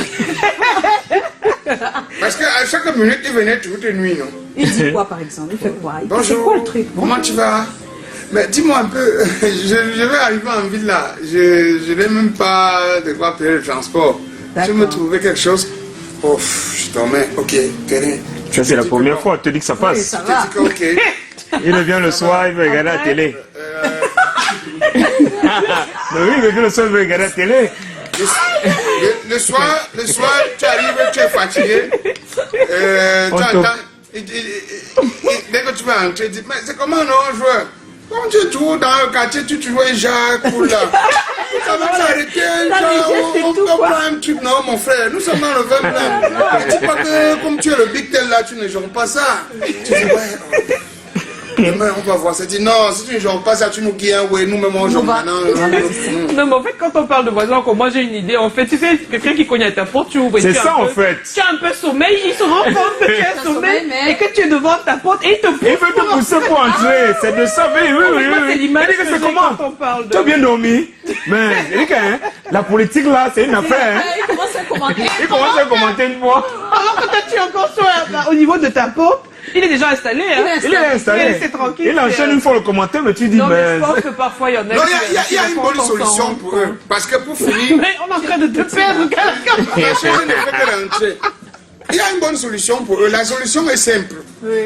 [SPEAKER 3] Parce qu'à chaque minute, il venait toutes les nuits, non?
[SPEAKER 1] Il dit quoi par exemple? Il fait quoi? C'est
[SPEAKER 3] Bonjour.
[SPEAKER 1] quoi le truc?
[SPEAKER 3] Comment tu vas? Mais dis-moi un peu, je vais arriver en ville là. Je n'ai même pas de quoi payer le transport. Tu
[SPEAKER 1] D'accord.
[SPEAKER 3] me trouvais quelque chose? Oh, je dormais. Ok, terrain.
[SPEAKER 4] Ça, c'est la première fois, on te dit que ça
[SPEAKER 1] Oui,
[SPEAKER 4] passe.
[SPEAKER 1] ça
[SPEAKER 3] Je
[SPEAKER 1] va.
[SPEAKER 3] te dis que ok.
[SPEAKER 4] Il revient le soir, il veut regarder la télé. Mais oui, il revient le soir, il veut regarder la télé.
[SPEAKER 3] Le soir, tu arrives, tu es fatigué.
[SPEAKER 4] On
[SPEAKER 3] Tu
[SPEAKER 4] te-
[SPEAKER 3] attends. Dès que tu vas entrer, tu dis, mais c'est comment non, joueur? Quand tu es toujours dans le quartier, tu vois Jacques ou là. Ça va s'arrêter, on prend un truc, non, mon frère. Nous sommes dans le 20 plein. Je dis pas que comme tu es le big tel là, tu ne joues pas ça. Tu dis, ouais. Demain, on va voir. C'est dit, non, si tu ne joues pas ça, tu nous guilles, ouais, nous-mêmes, on joue maintenant.
[SPEAKER 2] Non, mais en fait, quand on parle de voisins, comme moi j'ai une idée. En fait, tu sais, quelqu'un qui cogne à ta porte, tu ouvres. et
[SPEAKER 4] C'est
[SPEAKER 2] tu as
[SPEAKER 4] ça,
[SPEAKER 2] un
[SPEAKER 4] en
[SPEAKER 2] peu-
[SPEAKER 4] fait.
[SPEAKER 2] Tu as un peu sommeil, il se rend compte que tu as sommeil
[SPEAKER 1] mais-
[SPEAKER 2] et que tu es devant ta porte et il te pousse.
[SPEAKER 4] Il veut te pousser pour entrer. C'est de ça, oui, oui, oui.
[SPEAKER 2] Moi, c'est
[SPEAKER 4] oui.
[SPEAKER 2] l'image
[SPEAKER 4] Il dit que
[SPEAKER 2] que
[SPEAKER 4] c'est
[SPEAKER 2] j'ai
[SPEAKER 4] comment?
[SPEAKER 2] quand on parle de...
[SPEAKER 4] Tu as bien dormi? Mais, il dit que, hein, la politique là, c'est une affaire. Hein.
[SPEAKER 1] Il commence à commenter.
[SPEAKER 4] Il commence à commenter une fois.
[SPEAKER 2] Alors que toi, tu es encore au niveau de ta porte, il est déjà installé. Hein.
[SPEAKER 4] Il est installé.
[SPEAKER 2] Il est resté tranquille.
[SPEAKER 4] Il enchaîne une fois le commentaire, mais tu dis,
[SPEAKER 2] Non, mais
[SPEAKER 4] mais.
[SPEAKER 2] je pense que parfois, il y en a
[SPEAKER 3] Non,
[SPEAKER 2] qui-
[SPEAKER 3] il y a
[SPEAKER 2] qui
[SPEAKER 3] une
[SPEAKER 2] font
[SPEAKER 3] bonne
[SPEAKER 2] sans s'en
[SPEAKER 3] solution
[SPEAKER 2] rendre
[SPEAKER 3] pour
[SPEAKER 2] compte.
[SPEAKER 3] eux. Parce que pour finir,
[SPEAKER 2] Mais on est en train de te perdre, quelqu'un.
[SPEAKER 3] la chose ne fait que rentrer. Il y a une bonne solution pour eux. La solution est simple.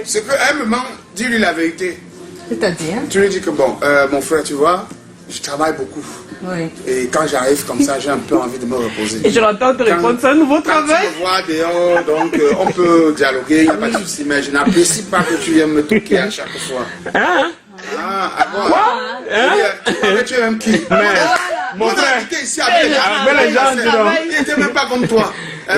[SPEAKER 3] C'est qu'à un moment, dis-lui la vérité.
[SPEAKER 1] C'est-à-dire?
[SPEAKER 3] Tu lui dis que bon, mon frère, tu vois, je travaille beaucoup.
[SPEAKER 1] Oui.
[SPEAKER 3] Et quand j'arrive comme ça, j'ai un peu envie de me reposer.
[SPEAKER 2] Et je l'entends te répondre, c'est un nouveau
[SPEAKER 3] Quand
[SPEAKER 2] travail.
[SPEAKER 3] tu me vois dehors, donc on peut dialoguer, il n'y a pas de souci, mais je n'apprécie pas que tu viennes me toquer à chaque fois.
[SPEAKER 4] Hein?
[SPEAKER 3] Ah bon? Tu es même qui?
[SPEAKER 4] Mon
[SPEAKER 3] On
[SPEAKER 4] frère.
[SPEAKER 3] a habité ici avec les
[SPEAKER 4] avec les gens, dis donc.
[SPEAKER 3] Il n'était même pas comme toi. Hein?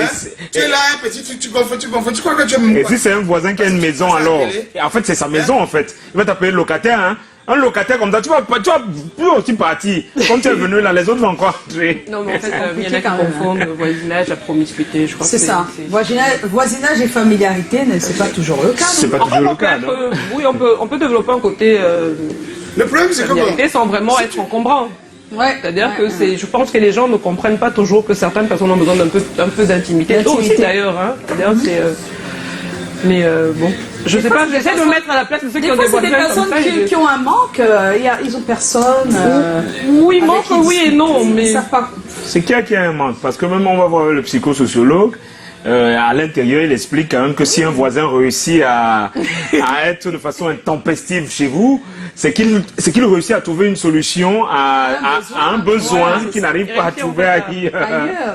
[SPEAKER 3] Tu es là, un petit, tu gonfles, tu crois que tu es
[SPEAKER 4] Et si c'est un voisin qui a une maison alors, et en fait c'est sa maison en fait, il va t'appeler le locataire, hein. un locataire comme ça, tu vas plus aussi partir. Comme tu es venu là, les autres vont encore entrer.
[SPEAKER 2] Non, mais en fait, il y en a qui confondent voisinage à promiscuité, je crois.
[SPEAKER 1] C'est ça. Voisinage et familiarité, c'est pas toujours le cas.
[SPEAKER 4] C'est pas toujours le cas, non?
[SPEAKER 2] Oui, on peut développer un côté
[SPEAKER 3] Le problème, c'est que bon,
[SPEAKER 2] familiarité sans vraiment être encombrant.
[SPEAKER 1] Ouais.
[SPEAKER 2] C'est-à-dire que je pense que les gens ne comprennent pas toujours que certaines personnes ont besoin d'un peu d'intimité. Toi aussi d'ailleurs, hein. C'est-à-dire mais bon, je sais pas, j'essaie de me mettre à la place de ceux qui ont des
[SPEAKER 1] fois, c'est des
[SPEAKER 2] voisins comme
[SPEAKER 1] personnes
[SPEAKER 2] ça.
[SPEAKER 1] qui ont un manque, ils ont personne.
[SPEAKER 2] Oui, manque, oui et non, mais...
[SPEAKER 1] Ils savent pas.
[SPEAKER 4] C'est qu'il y a un manque. Parce que même on va voir le psychosociologue. À l'intérieur, il explique quand même que si un voisin réussit à être de façon intempestive chez vous, c'est qu'il réussit à trouver une solution à un besoin qu'il n'arrive pas à trouver ailleurs.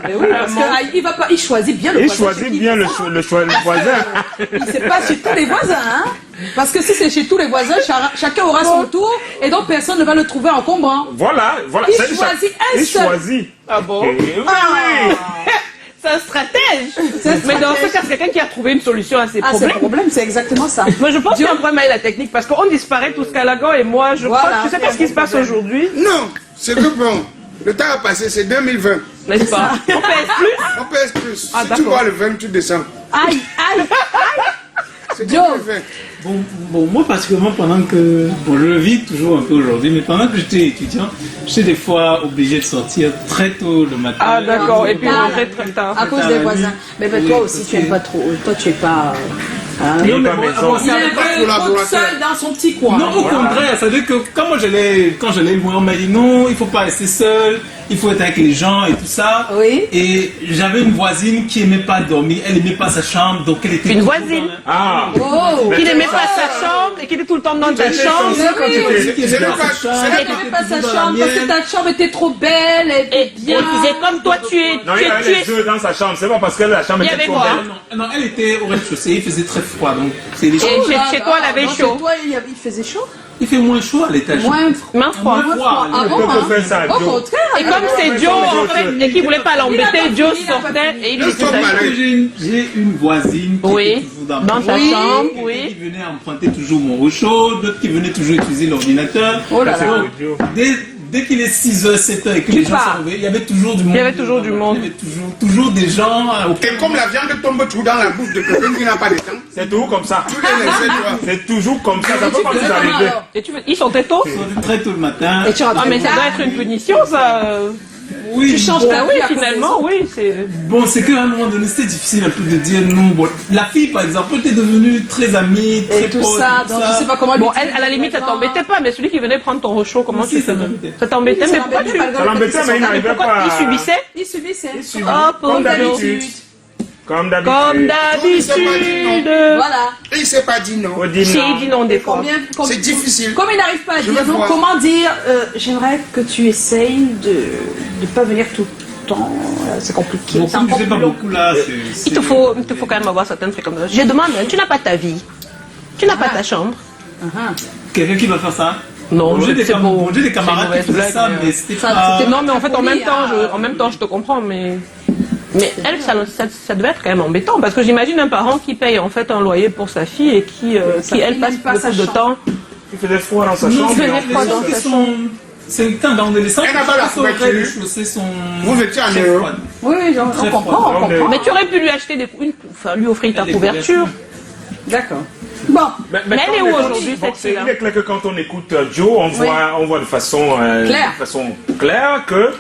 [SPEAKER 1] Mais oui, parce qu'il va pas, il choisit bien le voisin.
[SPEAKER 4] Il choisit bien le voisin.
[SPEAKER 1] C'est pas chez tous les voisins, hein. Parce que si c'est chez tous les voisins, chacun aura son tour et donc personne ne va le trouver encombrant.
[SPEAKER 4] Voilà.
[SPEAKER 1] Il choisit un seul.
[SPEAKER 4] Il choisit.
[SPEAKER 2] Ah bon?
[SPEAKER 4] Oui.
[SPEAKER 2] C'est un stratège. Mais dans ce cas, c'est quelqu'un qui a trouvé une solution à ses
[SPEAKER 1] Ah, c'est
[SPEAKER 2] problèmes.
[SPEAKER 1] le problème, c'est exactement ça.
[SPEAKER 2] Moi, je pense qu'il y a un problème avec la technique parce qu'on disparaît tous Calagan et moi, je crois, tu sais pas ce qui se passe aujourd'hui,
[SPEAKER 3] non, c'est que bon, le temps a passé, c'est 2020.
[SPEAKER 2] n'est-ce pas? On pèse plus.
[SPEAKER 3] On pèse plus.
[SPEAKER 2] Ah,
[SPEAKER 3] Si tu
[SPEAKER 2] d'accord.
[SPEAKER 3] vois le 28 décembre,
[SPEAKER 1] Aïe.
[SPEAKER 3] c'est
[SPEAKER 1] Joe.
[SPEAKER 3] 2020.
[SPEAKER 5] Bon, moi particulièrement pendant que, je le vis toujours un peu aujourd'hui, mais pendant que j'étais étudiant, j'étais des fois obligé de sortir très tôt le matin.
[SPEAKER 2] Ah, d'accord. Et puis, on rentrait très tard.
[SPEAKER 1] À cause des voisins. Mais ben, toi aussi, tu aimes pas trop. Toi, tu es pas.
[SPEAKER 4] Il est pas
[SPEAKER 5] bon,
[SPEAKER 4] maison.
[SPEAKER 1] Il est un peu trop seul dans son petit coin.
[SPEAKER 5] Non, au contraire, ça veut dire que quand j'allais loin, on m'a dit non, il faut pas rester seul, il faut être avec les gens et tout ça.
[SPEAKER 1] Oui.
[SPEAKER 5] Et j'avais une voisine qui aimait pas dormir, elle aimait pas sa chambre, donc elle était
[SPEAKER 2] Une
[SPEAKER 5] toujours
[SPEAKER 2] voisine.
[SPEAKER 5] dans
[SPEAKER 4] Ah.
[SPEAKER 1] Oh.
[SPEAKER 2] Qui n'aimait pas sa chambre et qui était tout le temps dans ta chambre.
[SPEAKER 5] qui aimait
[SPEAKER 3] C'est
[SPEAKER 5] pas
[SPEAKER 3] pas-
[SPEAKER 5] sa chambre,
[SPEAKER 3] c'est
[SPEAKER 5] elle
[SPEAKER 1] Elle
[SPEAKER 5] était
[SPEAKER 1] n'aimait pas sa
[SPEAKER 5] toujours dans la
[SPEAKER 1] chambre parce que
[SPEAKER 5] mienne.
[SPEAKER 1] ta chambre était trop belle et
[SPEAKER 2] Et elle faisait comme toi, tu es.
[SPEAKER 4] Non, il y avait les deux dans sa chambre. C'est pas parce que la chambre
[SPEAKER 2] Il y
[SPEAKER 4] était
[SPEAKER 2] avait
[SPEAKER 4] trop
[SPEAKER 2] quoi?
[SPEAKER 4] belle.
[SPEAKER 5] Non, elle était au rez-de-chaussée, il faisait très froid, donc c'est les
[SPEAKER 2] Et chez toi, elle avait
[SPEAKER 1] Non,
[SPEAKER 2] chaud.
[SPEAKER 1] chez toi, il faisait chaud.
[SPEAKER 5] Il fait moins chaud à l'étage.
[SPEAKER 2] Main froid.
[SPEAKER 5] Moins froid.
[SPEAKER 1] Ah bon,
[SPEAKER 4] peut
[SPEAKER 1] hein?
[SPEAKER 4] faire ça,
[SPEAKER 1] Au
[SPEAKER 4] Joe.
[SPEAKER 1] contraire.
[SPEAKER 2] Et comme c'est Joe, en fait, et qui voulait pas l'embêter, Joe sortait et il
[SPEAKER 3] Laisse
[SPEAKER 2] était
[SPEAKER 3] toi
[SPEAKER 2] dans
[SPEAKER 3] parler.
[SPEAKER 5] J'ai une voisine qui
[SPEAKER 2] Oui,
[SPEAKER 5] était toujours
[SPEAKER 2] dans sa
[SPEAKER 5] Oui.
[SPEAKER 2] chambre,
[SPEAKER 5] Quelqu'un
[SPEAKER 2] oui.
[SPEAKER 5] qui venait emprunter toujours mon eau chaude, d'autres qui venaient toujours utiliser l'ordinateur.
[SPEAKER 1] Oh là là.
[SPEAKER 5] Donc, dès qu'il est 6h, 7h et que les gens
[SPEAKER 2] pars.
[SPEAKER 5] sont arrivés, il y avait toujours du monde.
[SPEAKER 2] Il y avait toujours du monde.
[SPEAKER 5] Il y avait toujours des gens.
[SPEAKER 3] Et comme la viande tombe tout dans la bouche de quelqu'un qui n'a pas de temps,
[SPEAKER 4] C'est toujours comme ça.
[SPEAKER 3] tu les laisses, toi.
[SPEAKER 4] C'est toujours comme ça. Ça
[SPEAKER 1] Et
[SPEAKER 4] peut
[SPEAKER 1] tu
[SPEAKER 4] pas
[SPEAKER 1] faisais
[SPEAKER 4] vous
[SPEAKER 1] comment
[SPEAKER 4] arriver.
[SPEAKER 1] alors?
[SPEAKER 2] Et ils sortaient tôt?
[SPEAKER 5] Très tôt le matin.
[SPEAKER 1] Et tu rentres
[SPEAKER 2] Ah, mais ça doit être une punition, ça.
[SPEAKER 5] Oui,
[SPEAKER 1] Tu changes
[SPEAKER 5] bon,
[SPEAKER 1] ta
[SPEAKER 2] Oui,
[SPEAKER 1] vie à cause
[SPEAKER 2] finalement, oui. C'est...
[SPEAKER 5] Bon, c'est qu'à un moment donné, c'était difficile un peu de dire non. Bon, la fille, par exemple, était devenue très amie, très
[SPEAKER 1] Et tout
[SPEAKER 5] pote,
[SPEAKER 1] ça, donc je sais pas comment.
[SPEAKER 2] Bon, elle, à la limite, ça t'embêtait pas, mais celui qui venait prendre ton rochaud, comment
[SPEAKER 5] Si,
[SPEAKER 2] tu
[SPEAKER 5] ça
[SPEAKER 2] faisais?
[SPEAKER 5] m'embêtait.
[SPEAKER 2] Ça t'embêtait,
[SPEAKER 1] Ça
[SPEAKER 2] mais pourquoi
[SPEAKER 1] l'embêtait,
[SPEAKER 2] tu...
[SPEAKER 1] par exemple,
[SPEAKER 4] Ça l'embêtait, mais il n'arrivait
[SPEAKER 2] Pourquoi
[SPEAKER 4] pas
[SPEAKER 2] il subissait?
[SPEAKER 1] Il subissait.
[SPEAKER 2] Oh, pauvre
[SPEAKER 4] Comme
[SPEAKER 2] Joe.
[SPEAKER 4] d'habitude. Comme
[SPEAKER 2] Comme
[SPEAKER 4] d'habitude.
[SPEAKER 2] d'habitude.
[SPEAKER 1] Voilà.
[SPEAKER 3] Et il s'est pas dit non.
[SPEAKER 4] Faut dire
[SPEAKER 2] Si,
[SPEAKER 4] non.
[SPEAKER 2] il dit non des fois.
[SPEAKER 3] C'est difficile.
[SPEAKER 1] Comme il n'arrive pas à
[SPEAKER 3] Je
[SPEAKER 1] dire
[SPEAKER 3] veux
[SPEAKER 1] non,
[SPEAKER 3] voir.
[SPEAKER 1] comment dire j'aimerais que tu essayes de ne pas venir tout le temps. C'est compliqué.
[SPEAKER 5] Bon,
[SPEAKER 1] C'est
[SPEAKER 5] comme je
[SPEAKER 1] encore
[SPEAKER 5] sais pas
[SPEAKER 1] plus long.
[SPEAKER 5] beaucoup là,
[SPEAKER 2] Il te faut quand même avoir certaines fréquences. Je demande, tu n'as pas ta vie. Tu n'as pas ta chambre.
[SPEAKER 5] quelqu'un qui va faire ça.
[SPEAKER 2] Non,
[SPEAKER 5] Bon, j'ai des,
[SPEAKER 2] c'est beau.
[SPEAKER 5] j'ai des camarades
[SPEAKER 2] C'est
[SPEAKER 5] qui
[SPEAKER 2] une
[SPEAKER 5] faisaient ça,
[SPEAKER 2] mauvaise
[SPEAKER 5] mais c'était
[SPEAKER 1] Ça,
[SPEAKER 5] pas.
[SPEAKER 1] c'était-
[SPEAKER 2] Non, mais en fait, en même
[SPEAKER 1] Oui,
[SPEAKER 2] temps, je te comprends, mais elle, ça devait être quand même embêtant, parce que j'imagine un parent qui paye en fait un loyer pour sa fille et qui elle
[SPEAKER 1] fille
[SPEAKER 2] passe
[SPEAKER 1] n'aime pas sa
[SPEAKER 2] beaucoup de
[SPEAKER 1] chambre.
[SPEAKER 2] temps.
[SPEAKER 4] Il faisait froid dans sa
[SPEAKER 5] Non,
[SPEAKER 4] chambre.
[SPEAKER 5] c'est
[SPEAKER 2] venait
[SPEAKER 5] les
[SPEAKER 2] pas
[SPEAKER 5] gens
[SPEAKER 2] dans
[SPEAKER 5] qui
[SPEAKER 2] sa
[SPEAKER 5] sont. C'est quand dans les centres
[SPEAKER 3] Elle n'a pas la
[SPEAKER 5] qui sont au
[SPEAKER 3] couverture.
[SPEAKER 5] rez-de-chaussée sont.
[SPEAKER 3] Vous étiez en
[SPEAKER 5] très
[SPEAKER 3] Europe.
[SPEAKER 5] froides.
[SPEAKER 1] Oui, on
[SPEAKER 5] Très
[SPEAKER 1] comprend,
[SPEAKER 5] froid.
[SPEAKER 1] on comprend.
[SPEAKER 2] Mais tu aurais pu lui acheter lui offrir ta
[SPEAKER 5] Les
[SPEAKER 2] couverture.
[SPEAKER 1] D'accord. Bon,
[SPEAKER 2] Mais elle est où aujourd'hui, cette fille-là?
[SPEAKER 4] Il est clair que quand on écoute Joe, on voit de façon claire que,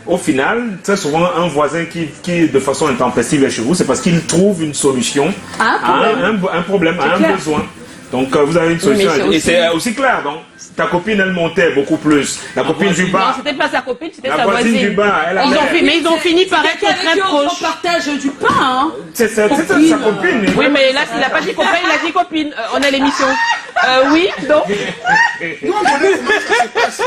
[SPEAKER 4] au final, très souvent, un voisin qui de façon intempestive est chez vous, c'est parce qu'il trouve une solution
[SPEAKER 1] Un
[SPEAKER 4] à un problème, à un
[SPEAKER 1] clair.
[SPEAKER 4] besoin. Donc vous avez une solution.
[SPEAKER 2] mais c'est
[SPEAKER 4] Et
[SPEAKER 2] aussi-
[SPEAKER 4] c'est aussi clair. Donc ta copine, elle montait beaucoup plus. La copine du
[SPEAKER 2] Non,
[SPEAKER 4] bas.
[SPEAKER 2] c'était pas sa copine, c'était
[SPEAKER 4] La
[SPEAKER 2] sa
[SPEAKER 4] voisine
[SPEAKER 2] voisine.
[SPEAKER 4] du bas, elle avait-
[SPEAKER 2] Mais ils ont fini par être
[SPEAKER 1] avec
[SPEAKER 2] très
[SPEAKER 1] eux, on
[SPEAKER 2] proches.
[SPEAKER 1] partage du pain, hein.
[SPEAKER 4] C'est sa
[SPEAKER 1] Copine.
[SPEAKER 4] copine.
[SPEAKER 2] Oui, mais là, s'il n'a pas dit copain, il a dit copine. On a l'émission. Oui, donc.
[SPEAKER 3] Nous, on connaît comment ça se passe.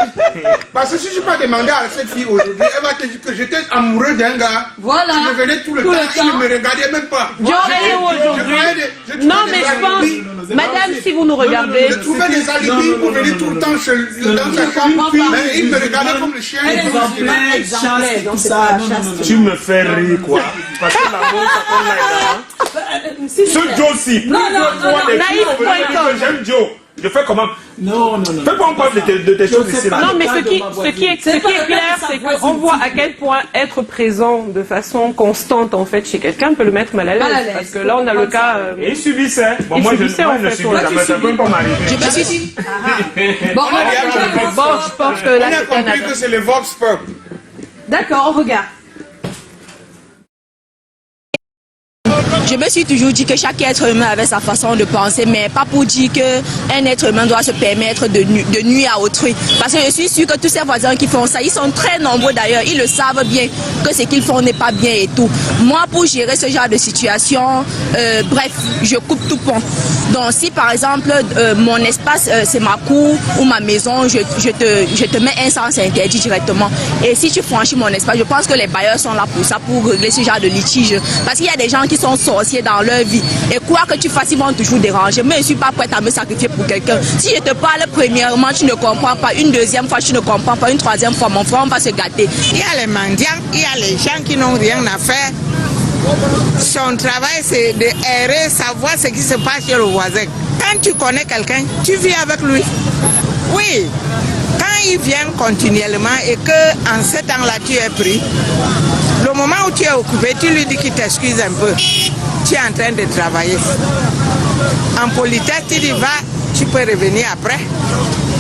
[SPEAKER 3] Parce que si je ne pas demandé à cette fille aujourd'hui, elle va te dire que j'étais amoureux d'un gars.
[SPEAKER 1] Voilà.
[SPEAKER 3] Je venais tout le
[SPEAKER 1] Tout
[SPEAKER 3] temps,
[SPEAKER 1] le
[SPEAKER 3] il ne
[SPEAKER 1] temps.
[SPEAKER 3] me regardait même pas.
[SPEAKER 2] Joe, elle est où aujourd'hui? Non, mais je pense, madame, si vous nous regardez,
[SPEAKER 3] Je trouvais des alibis pour venir tout le temps dans sa chambre. Mais il me regardait comme le chien.
[SPEAKER 5] Exemplaire, chasse, tout ça. Non, non, non,
[SPEAKER 4] Tu me fais rire, quoi. Parce que l'amour, ça tombe là. Ce Joe-ci,
[SPEAKER 1] Non, non,
[SPEAKER 4] plusieurs fois, les filles
[SPEAKER 2] naïf
[SPEAKER 4] sont venues me dire
[SPEAKER 2] point
[SPEAKER 4] que j'aime Joe. Je fais comment?
[SPEAKER 5] Non.
[SPEAKER 4] Fais pas encore de tes choses ici là.
[SPEAKER 2] Non, mais ce qui est clair, c'est qu'on voit à quel point être présent de façon constante en fait chez quelqu'un peut le mettre mal à l'aise. Parce que là, on a le cas.
[SPEAKER 4] Et il subissait. Bon, moi, je ne subis jamais, ça peut pas m'arriver.
[SPEAKER 1] Je me suis dit. Bon,
[SPEAKER 2] Je pense que
[SPEAKER 3] On
[SPEAKER 2] là,
[SPEAKER 3] a
[SPEAKER 2] c'est
[SPEAKER 3] compris que c'est le Vox Pop.
[SPEAKER 1] d'accord, on regarde.
[SPEAKER 6] Je me suis toujours dit que chaque être humain avait sa façon de penser, mais pas pour dire qu'un être humain doit se permettre de nuire à autrui. Parce que je suis sûre que tous ces voisins qui font ça, ils sont très nombreux d'ailleurs, ils le savent bien que ce qu'ils font n'est pas bien et tout. Moi, pour gérer ce genre de situation, bref, je coupe tout pont. Donc si par exemple mon espace c'est ma cour ou ma maison, je te mets un sens interdit directement. Et si tu franchis mon espace, je pense que les bailleurs sont là pour ça, pour régler ce genre de litige. Parce qu'il y a des gens qui sont sorciers dans leur vie. Et quoi que tu fasses, ils vont toujours déranger. Mais je ne suis pas prête à me sacrifier pour quelqu'un. Si je te parle premièrement, tu ne comprends pas. Une deuxième fois, tu ne comprends pas. Une troisième fois, mon frère, on va se gâter.
[SPEAKER 7] Il y a les mendiants, il y a les gens qui n'ont rien à faire. Son travail, c'est d'errer, savoir ce qui se passe chez le voisin. Quand tu connais quelqu'un, tu vis avec lui. Oui, quand il vient continuellement et qu'en ce temps-là, tu es pris, le moment où tu es occupé, tu lui dis qu'il t'excuse un peu. Tu es en train de travailler. En politesse, tu dis va, tu peux revenir après.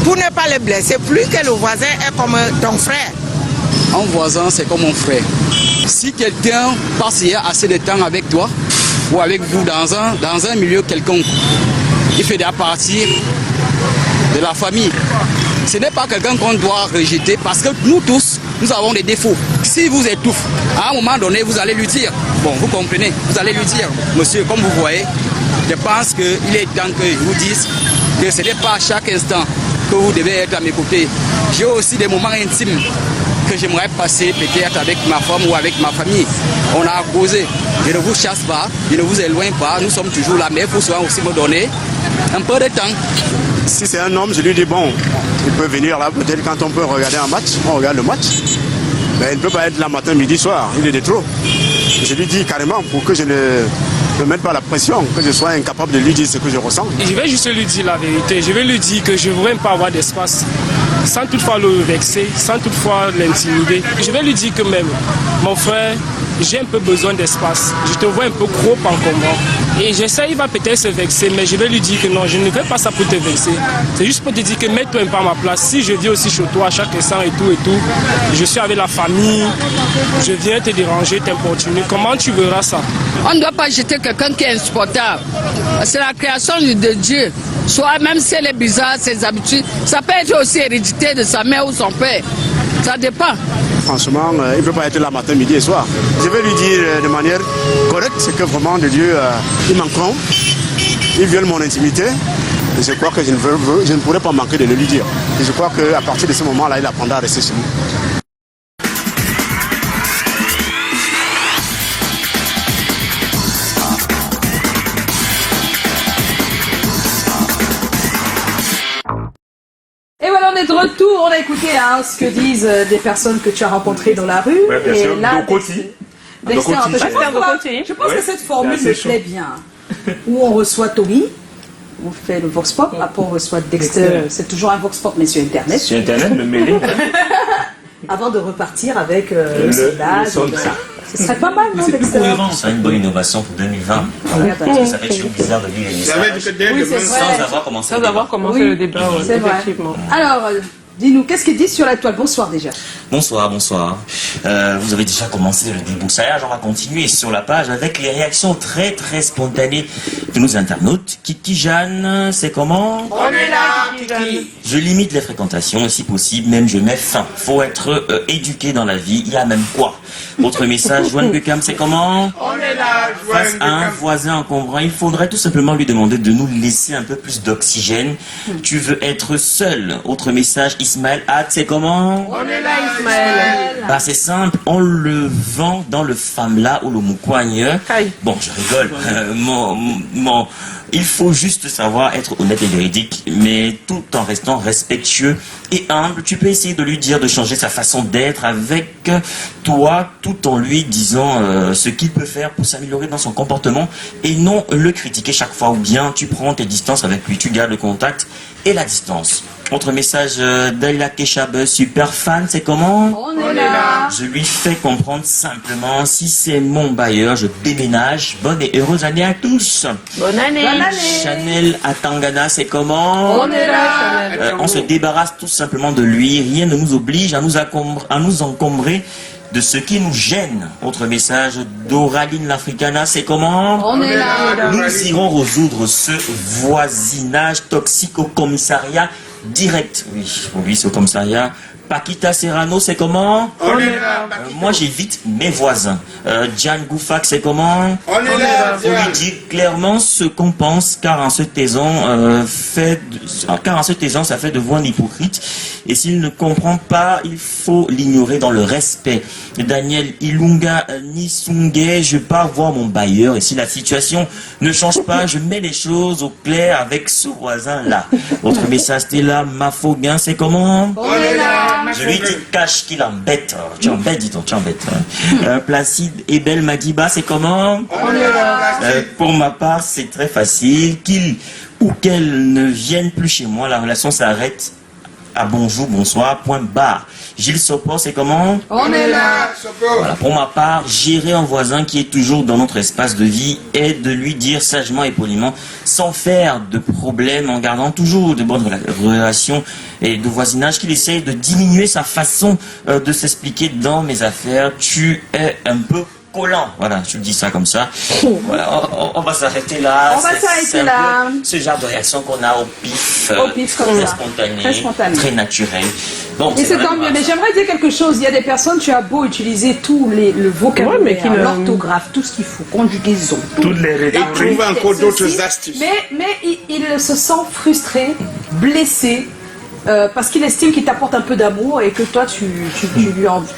[SPEAKER 7] Pour ne pas le blesser, plus que le voisin est comme ton frère.
[SPEAKER 8] Un voisin, c'est comme mon frère. Si quelqu'un passe assez de temps avec toi ou avec vous dans un milieu quelconque, il fait déjà partie de la famille. Ce n'est pas quelqu'un qu'on doit rejeter parce que nous tous, nous avons des défauts. Si vous étouffe, à un moment donné, vous allez lui dire, bon, vous comprenez, vous allez lui dire, monsieur, comme vous voyez, je pense qu'il est temps que je vous dise que ce n'est pas à chaque instant que vous devez être à mes côtés. J'ai aussi des moments intimes que j'aimerais passer peut-être avec ma femme ou avec ma famille. On a causé. Je ne vous chasse pas, je ne vous éloigne pas, nous sommes toujours là, mais il faut souvent aussi me donner un peu de temps.
[SPEAKER 9] Si c'est un homme, je lui dis bon, il peut venir là, peut-être quand on peut regarder un match, on regarde le match. Mais il ne peut pas être là matin, midi, soir, il est de trop. Je lui dis carrément pour que je ne mette pas la pression, que je sois incapable de lui dire ce que je ressens.
[SPEAKER 10] Je vais juste lui dire la vérité, je vais lui dire que je ne voudrais pas avoir d'espace, sans toutefois le vexer, sans toutefois l'intimider. Je vais lui dire que même, mon frère, j'ai un peu besoin d'espace, je te vois un peu trop encombrant. Et j'essaie, il va peut-être se vexer, mais je vais lui dire que non, je ne fais pas ça pour te vexer. C'est juste pour te dire que mets-toi un peu à ma place. Si je viens aussi chez toi à chaque instant et tout, je suis avec la famille, je viens te déranger, t'importuner. Comment tu verras ça?
[SPEAKER 11] On ne doit pas jeter quelqu'un qui est insupportable. C'est la création de Dieu. Soit même si elle est bizarre, ses habitudes, ça peut être aussi hérédité de sa mère ou son père. Ça dépend.
[SPEAKER 9] Franchement, il ne peut pas être là matin, midi et soir. Je vais lui dire de manière correcte, c'est que vraiment de Dieu, il m'encombre, il viole mon intimité. Et je crois que je ne pourrais pas manquer de le lui dire. Et je crois qu'à partir de ce moment-là, il apprendra à rester chez nous.
[SPEAKER 1] Et voilà, on est de retour. On a écouté ce que disent des personnes que tu as rencontrées dans la rue.
[SPEAKER 4] Ouais, bien
[SPEAKER 1] et
[SPEAKER 4] sûr.
[SPEAKER 1] là,
[SPEAKER 4] Dexter,
[SPEAKER 1] je pense que cette formule me plaît bien. Où on reçoit Tommy, on fait le Vox Pop, après on reçoit Dexter. C'est toujours un Vox Pop, mais sur Internet.
[SPEAKER 4] Sur Internet, le mailing.
[SPEAKER 1] Avant de repartir avec le sondage. Ce serait pas mal, non, Dexter?
[SPEAKER 12] C'est une bonne innovation pour 2020. Parce que ça fait toujours bizarre de lire l'émission sans avoir commencé
[SPEAKER 2] le débat.
[SPEAKER 1] C'est vrai. Alors, dis-nous, qu'est-ce qu'ils disent sur la toile? Bonsoir déjà.
[SPEAKER 12] Bonsoir. Vous avez déjà commencé le débroussaillage, on va continuer sur la page avec les réactions très très spontanées de nos internautes. Kiki Jeanne, c'est comment?
[SPEAKER 2] On est là, Kiki.
[SPEAKER 12] Je limite les fréquentations et si possible, même je mets fin. Faut être éduqué dans la vie, il y a même quoi? Autre message, Joanne Bucam, c'est comment?
[SPEAKER 3] On est là, Joanne
[SPEAKER 12] Face à un voisin encombrant, il faudrait tout simplement lui demander de nous laisser un peu plus d'oxygène. Tu veux être seul. Autre message, Ismaël Had, c'est comment?
[SPEAKER 2] On est là, Ismaël.
[SPEAKER 12] Bah, c'est simple, on le vend dans le Famla ou le Mukwagne. Bon, je rigole. Il faut juste savoir être honnête et véridique, mais tout en restant respectueux et humble. Tu peux essayer de lui dire de changer sa façon d'être avec toi, tout en lui disant ce qu'il peut faire pour s'améliorer dans son comportement et non le critiquer chaque fois, ou bien tu prends tes distances avec lui, tu gardes le contact et la distance. Autre message d'Aila Keshab, super fan, c'est comment?
[SPEAKER 1] On est là.
[SPEAKER 12] Je lui fais comprendre simplement, si c'est mon bailleur, je déménage. Bonne et heureuse année à tous.
[SPEAKER 2] Bonne année.
[SPEAKER 12] Chanel à Tangana, c'est comment?
[SPEAKER 2] On est là.
[SPEAKER 12] On se débarrasse tout simplement de lui. Rien ne nous oblige à nous encombrer de ce qui nous gêne. Autre message d'Oraline l'Africana, c'est comment?
[SPEAKER 1] On est là.
[SPEAKER 12] Nous irons résoudre ce voisinage toxique au commissariat direct. Oui, pour lui, c'est au commissariat. Paquita Serrano, c'est comment?
[SPEAKER 3] On est là.
[SPEAKER 12] Moi, j'évite mes voisins. Jan Goufak, c'est comment?
[SPEAKER 3] On est là.
[SPEAKER 12] Faut lui dire clairement ce qu'on pense, car en se taisant, ça fait de vous un hypocrite. Et s'il ne comprend pas, il faut l'ignorer dans le respect. Daniel Ilunga Nisungé, je pars voir mon bailleur. Et si la situation ne change pas, je mets les choses au clair avec ce voisin-là. Autre message, Stella Mafoguin, c'est comment?
[SPEAKER 1] On est là.
[SPEAKER 12] Je lui dis cache qu'il embête. Tu embêtes, dis-donc, tu embêtes. Placide et Belle Madiba, c'est comment?
[SPEAKER 3] On est là.
[SPEAKER 12] Pour ma part, c'est très facile. Qu'il ou qu'elle ne vienne plus chez moi, la relation s'arrête à bonjour, bonsoir, point barre. Gilles Sopor, c'est comment?
[SPEAKER 1] On est là.
[SPEAKER 12] Voilà, pour ma part, gérer un voisin qui est toujours dans notre espace de vie et de lui dire sagement et poliment, sans faire de problème, en gardant toujours de bonnes relations et de voisinage, qu'il essaye de diminuer sa façon de s'expliquer dans mes affaires. Tu es un peu collant. Voilà, je dis ça comme ça. Voilà, on va s'arrêter là.
[SPEAKER 1] On va s'arrêter là.
[SPEAKER 12] Ce genre de réaction qu'on a au pif,
[SPEAKER 1] comme
[SPEAKER 12] très
[SPEAKER 1] ça.
[SPEAKER 12] spontané, très naturel. Bon,
[SPEAKER 1] Et c'est tant mieux. Mais j'aimerais dire quelque chose. Il y a des personnes, tu as beau utiliser tout le vocabulaire, l'orthographe, tout ce qu'il faut, conjugaison.
[SPEAKER 4] Toutes les
[SPEAKER 3] Et trouver encore d'autres astuces.
[SPEAKER 1] Mais il se sent frustré, blessé, parce qu'il estime qu'il t'apporte un peu d'amour et que toi tu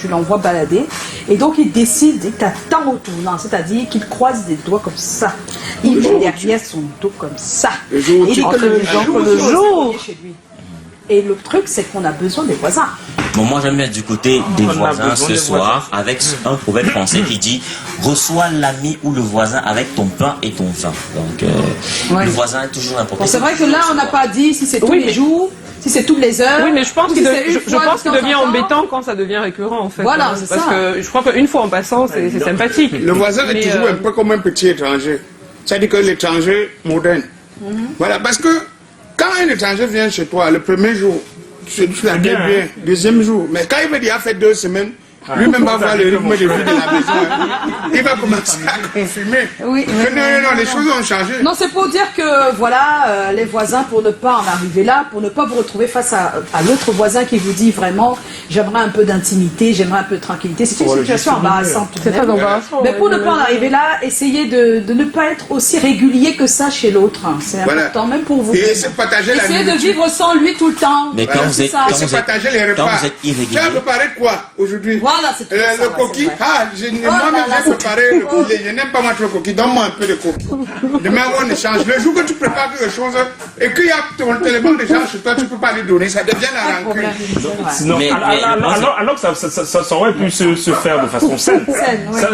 [SPEAKER 1] l'envoies balader. Et donc il décide, il t'attend au tournant, c'est-à-dire qu'il croise des doigts comme ça. Il met derrière son dos comme ça. Il dit que le jour chez lui. Et le truc, c'est qu'on a besoin des voisins.
[SPEAKER 12] Bon, moi j'aime bien du côté des voisins ce soir avec un proverbe français qui dit reçois l'ami ou le voisin avec ton pain et ton vin. Donc le voisin est toujours important.
[SPEAKER 1] Bon, c'est vrai que là on n'a pas dit si c'est tous les jours, si c'est toutes les heures.
[SPEAKER 2] Oui, mais je pense qu'il devient
[SPEAKER 1] temps.
[SPEAKER 2] embêtant quand ça devient récurrent, en fait.
[SPEAKER 1] Voilà, c'est
[SPEAKER 2] parce
[SPEAKER 1] ça.
[SPEAKER 2] que je crois qu'une fois en passant, c'est sympathique.
[SPEAKER 3] Le voisin est toujours un peu comme un petit étranger. C'est-à-dire que l'étranger moderne. Voilà, parce que quand un étranger vient chez toi, le premier jour, tu l'accueilles bien, deuxième jour, mais quand il veut dire fait 2 semaines, lui-même va voir le rythme de vie de la maison. Il va commencer à confirmer.
[SPEAKER 1] Oui.
[SPEAKER 3] Non, les choses ont changé.
[SPEAKER 1] Non, c'est pour dire que, voilà, les voisins, pour ne pas en arriver là, pour ne pas vous retrouver face à l'autre voisin qui vous dit vraiment, j'aimerais un peu d'intimité, j'aimerais un peu de tranquillité. C'est une situation embarrassante.
[SPEAKER 2] C'est très embarrassant.
[SPEAKER 1] Mais pour ne pas en arriver là, essayez de ne pas être aussi régulier que ça chez l'autre. C'est important, même pour vous.
[SPEAKER 3] Et essayez de partager la
[SPEAKER 1] Essayez de vivre sans lui tout le temps.
[SPEAKER 12] Mais quand vous êtes
[SPEAKER 3] partager les repas.
[SPEAKER 12] quand vous êtes irrégulier.
[SPEAKER 3] Tu as préparé quoi aujourd'hui?
[SPEAKER 1] Voilà, c'est tout ça.
[SPEAKER 3] Le coquille. Moi-même j'ai préparé le coquille. Je n'aime pas mettre le coquille. Donne-moi un peu de coquille. Demain on échange. Le jour que tu prépares quelque chose et qu'il y a ton téléphone de gens chez toi, tu ne peux pas lui donner. Ça devient la rancune.
[SPEAKER 4] Sinon, alors que ça aurait pu se faire de façon saine.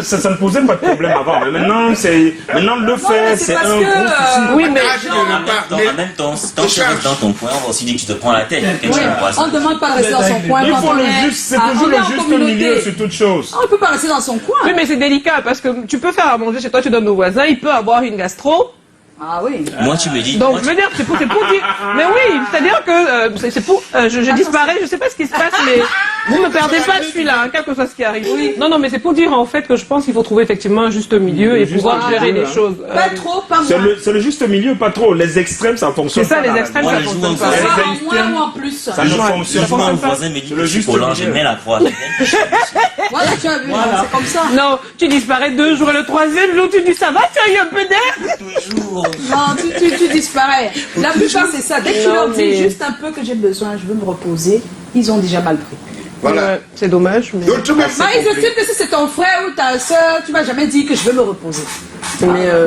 [SPEAKER 4] Ça ne posait pas de problème avant. Mais maintenant, le fait, c'est un gros souci.
[SPEAKER 2] Oui, mais
[SPEAKER 12] dans la même temps, quand tu restes dans ton coin, on va aussi dire que tu te prends la tête.
[SPEAKER 1] On ne demande pas de rester dans son coin.
[SPEAKER 4] Il faut c'est toujours le juste milieu sur toute chose.
[SPEAKER 1] On ne peut pas rester dans son coin.
[SPEAKER 2] Oui, mais c'est délicat parce que tu peux faire à manger chez toi, tu donnes aux voisins, il peut avoir une gastro.
[SPEAKER 1] Ah oui.
[SPEAKER 12] Moi, tu me dis.
[SPEAKER 2] Donc, je veux dire, c'est pour dire. Mais oui, c'est-à-dire que c'est pour. Je disparais, je sais pas ce qui se passe, mais vous ne perdez pas de celui-là, hein, quel que soit ce qui arrive. Oui. Non, mais c'est pour dire en fait que je pense qu'il faut trouver effectivement un juste milieu et pouvoir gérer les choses.
[SPEAKER 1] Pas trop, pas moins.
[SPEAKER 4] C'est le juste milieu, pas trop. Les extrêmes, ça fonctionne pas.
[SPEAKER 2] C'est ça, les extrêmes, ça fonctionne pas.
[SPEAKER 1] En moins ou en plus.
[SPEAKER 4] Ça ne fonctionne pas.
[SPEAKER 12] Mon voisin me dit que je suis collant, je mets la croix.
[SPEAKER 1] Voilà, tu as vu, c'est comme ça.
[SPEAKER 2] Non, tu disparais 2 jours et le 3e jour, tu dis ça va, tu as eu un peu d'air.
[SPEAKER 12] Toujours.
[SPEAKER 1] Non, tu disparais. La plupart, c'est ça. Dès que tu leur dis juste un peu que j'ai besoin, je veux me reposer, ils ont déjà mal pris.
[SPEAKER 2] Voilà. C'est dommage. Mais...
[SPEAKER 1] Ils estiment que si c'est ton frère ou ta soeur, tu vas jamais dire que je veux me reposer.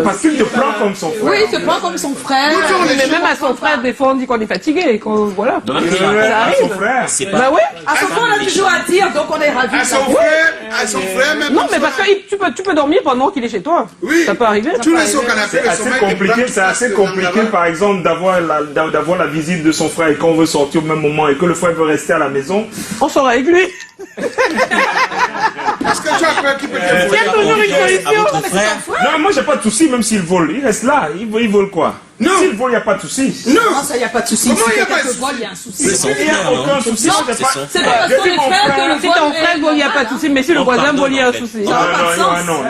[SPEAKER 4] Parce qu'il te prend comme son frère.
[SPEAKER 1] Oui, il te prend comme son frère.
[SPEAKER 2] Mais même à son frère, des fois, on dit qu'on est fatigué. Voilà.
[SPEAKER 12] Donc,
[SPEAKER 4] À son frère.
[SPEAKER 2] Bah ouais.
[SPEAKER 1] À son frère, on a toujours à dire, donc on est ravis.
[SPEAKER 3] À son frère, même.
[SPEAKER 2] Non, mais parce que tu peux dormir pendant qu'il est chez toi.
[SPEAKER 3] Oui.
[SPEAKER 2] Ça peut arriver.
[SPEAKER 3] Tu laisses au canapé.
[SPEAKER 4] C'est assez compliqué, par exemple, d'avoir la visite de son frère et qu'on veut sortir au même moment et que le frère veut rester à la maison.
[SPEAKER 2] On sort avec lui.
[SPEAKER 3] Est-ce que tu as peur qu'il peut
[SPEAKER 2] Il y a toujours une solution.
[SPEAKER 4] Non, moi j'ai pas de souci, même s'il vole. Il reste là. Il vole quoi?
[SPEAKER 3] Non.
[SPEAKER 4] S'il vole, il n'y a pas de souci.
[SPEAKER 1] Non, ça, il n'y a pas de souci.
[SPEAKER 3] Comment
[SPEAKER 1] Si
[SPEAKER 3] il y a pas
[SPEAKER 1] quelqu'un
[SPEAKER 3] de
[SPEAKER 1] te vole, il y a un souci.
[SPEAKER 12] C'est son
[SPEAKER 4] Il n'y a
[SPEAKER 12] frère,
[SPEAKER 4] aucun
[SPEAKER 12] non?
[SPEAKER 4] souci.
[SPEAKER 1] Non,
[SPEAKER 12] C'est son
[SPEAKER 1] c'est pas parce qu'on est frère que le
[SPEAKER 2] Si
[SPEAKER 1] vol
[SPEAKER 2] ton frère vole, il n'y a pas de souci. Mais si le voisin vole, il y a un souci.
[SPEAKER 1] Ça n'a pas de sens.
[SPEAKER 4] Non,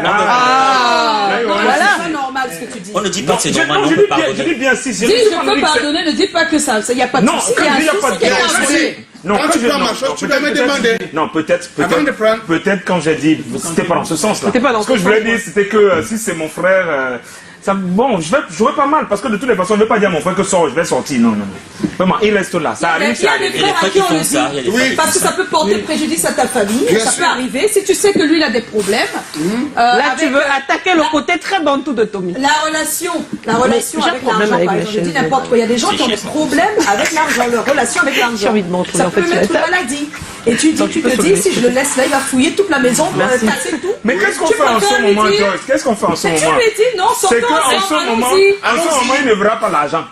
[SPEAKER 1] Voilà, c'est pas normal ce que tu dis.
[SPEAKER 12] On ne dit pas que c'est normal,
[SPEAKER 4] non,
[SPEAKER 12] on
[SPEAKER 4] je
[SPEAKER 12] peut
[SPEAKER 4] dis
[SPEAKER 12] pardonner.
[SPEAKER 4] bien si.
[SPEAKER 1] Dis, je peux pardonner, ne dis pas que ça, il n'y a pas de
[SPEAKER 4] Non,
[SPEAKER 1] souci.
[SPEAKER 4] quand
[SPEAKER 1] Il y
[SPEAKER 4] je dis il n'y a
[SPEAKER 1] a
[SPEAKER 4] pas
[SPEAKER 1] un
[SPEAKER 4] de
[SPEAKER 1] souci, quelqu'un a
[SPEAKER 3] souci.
[SPEAKER 1] volé.
[SPEAKER 4] Non,
[SPEAKER 3] Quand tu prends ma chose, tu dois me demander.
[SPEAKER 4] Non, peut-être
[SPEAKER 3] Avant de prendre.
[SPEAKER 4] peut-être quand j'ai dit, c'était pas dans ce sens-là.
[SPEAKER 2] C'était pas dans
[SPEAKER 4] Ce que
[SPEAKER 2] ce
[SPEAKER 4] je voulais
[SPEAKER 2] sens,
[SPEAKER 4] dire, c'était que si c'est mon frère, ça, bon, j'aurais pas mal parce que de toutes les façons, je ne vais pas dire à mon frère que sort, je vais sortir. Non. Vraiment, il reste là. Ça
[SPEAKER 1] Il y a
[SPEAKER 4] arrive, ça
[SPEAKER 1] des
[SPEAKER 4] arrive.
[SPEAKER 1] frères à qui on le dit, parce que ça peut porter préjudice à ta famille, ça peut arriver. Si tu sais que lui, il a des problèmes.
[SPEAKER 2] Là, tu veux attaquer le côté très bantou de Tommy.
[SPEAKER 1] La relation
[SPEAKER 2] j'ai un
[SPEAKER 1] avec
[SPEAKER 2] problème
[SPEAKER 1] l'argent,
[SPEAKER 2] avec
[SPEAKER 1] par
[SPEAKER 2] mes
[SPEAKER 1] exemple, je dis
[SPEAKER 2] chaises.
[SPEAKER 1] n'importe quoi. Il y a des gens qui ont des problèmes avec l'argent, leur relation avec l'argent.
[SPEAKER 2] J'ai envie de m'entraider,
[SPEAKER 1] Ça
[SPEAKER 2] en fait,
[SPEAKER 1] peut
[SPEAKER 2] sur
[SPEAKER 1] mettre
[SPEAKER 2] la
[SPEAKER 1] une
[SPEAKER 2] table.
[SPEAKER 1] maladie. Et tu
[SPEAKER 2] Donc, tu
[SPEAKER 1] te
[SPEAKER 2] peux
[SPEAKER 1] dis,
[SPEAKER 2] soulever.
[SPEAKER 1] si je le laisse là, il va fouiller toute la maison,
[SPEAKER 2] Merci.
[SPEAKER 1] casser tout.
[SPEAKER 4] Mais qu'est-ce qu'on
[SPEAKER 1] Tu
[SPEAKER 4] fait en ce
[SPEAKER 1] préfères lui
[SPEAKER 4] moment,
[SPEAKER 1] dire-
[SPEAKER 4] Joyce? Qu'est-ce qu'on fait en ce
[SPEAKER 1] Mais tu
[SPEAKER 4] moment?
[SPEAKER 1] lui dis, non,
[SPEAKER 4] C'est
[SPEAKER 1] sortons
[SPEAKER 4] qu'en
[SPEAKER 1] ensemble,
[SPEAKER 4] ce moment,
[SPEAKER 1] allons-y.
[SPEAKER 4] il ne verra pas l'argent.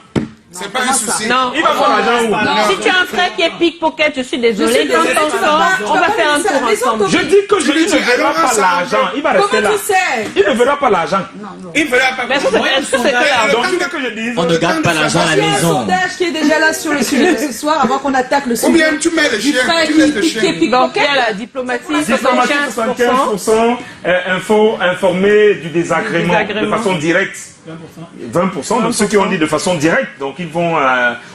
[SPEAKER 3] C'est pas un souci.
[SPEAKER 2] Non.
[SPEAKER 4] Il va voir l'argent où?
[SPEAKER 2] Si tu as un frère qui est pickpocket, je suis désolée.
[SPEAKER 1] Je suis
[SPEAKER 2] Quand
[SPEAKER 1] désolée,
[SPEAKER 2] on
[SPEAKER 1] tu vas
[SPEAKER 2] sort,
[SPEAKER 1] pas-
[SPEAKER 2] on
[SPEAKER 1] tu
[SPEAKER 2] va
[SPEAKER 1] vas
[SPEAKER 2] faire
[SPEAKER 1] pas
[SPEAKER 2] un
[SPEAKER 1] laisser à
[SPEAKER 2] tour
[SPEAKER 1] la maison,
[SPEAKER 2] ensemble.
[SPEAKER 4] Je dis que je
[SPEAKER 3] lui
[SPEAKER 4] ne
[SPEAKER 3] dis,
[SPEAKER 4] verra
[SPEAKER 3] alors,
[SPEAKER 4] pas
[SPEAKER 3] ça,
[SPEAKER 4] l'argent. Il va rester
[SPEAKER 1] Comment
[SPEAKER 4] là.
[SPEAKER 1] tu sais?
[SPEAKER 4] Il ne verra pas l'argent.
[SPEAKER 3] Il verra pas.
[SPEAKER 2] Mais est-ce que c'était là?
[SPEAKER 4] Donc, il veut que je dise.
[SPEAKER 12] On ne garde pas l'argent à la
[SPEAKER 1] Il y a un
[SPEAKER 12] maison.
[SPEAKER 1] sondage qui est déjà là sur le sujet de ce soir, avant qu'on attaque le
[SPEAKER 3] Ou
[SPEAKER 1] sujet.
[SPEAKER 3] bien tu mets le
[SPEAKER 1] Du
[SPEAKER 3] chien,
[SPEAKER 1] frère
[SPEAKER 3] tu laisses le
[SPEAKER 1] qui
[SPEAKER 3] chien.
[SPEAKER 1] est
[SPEAKER 2] Donc, il y
[SPEAKER 1] pickpocket.
[SPEAKER 2] a la diplomatie,
[SPEAKER 4] Diplomatie
[SPEAKER 2] 75%.
[SPEAKER 4] 75%, informer du désagrément de
[SPEAKER 2] Désagrément.
[SPEAKER 4] façon directe. 20%, donc ceux qui ont dit de façon directe, donc ils vont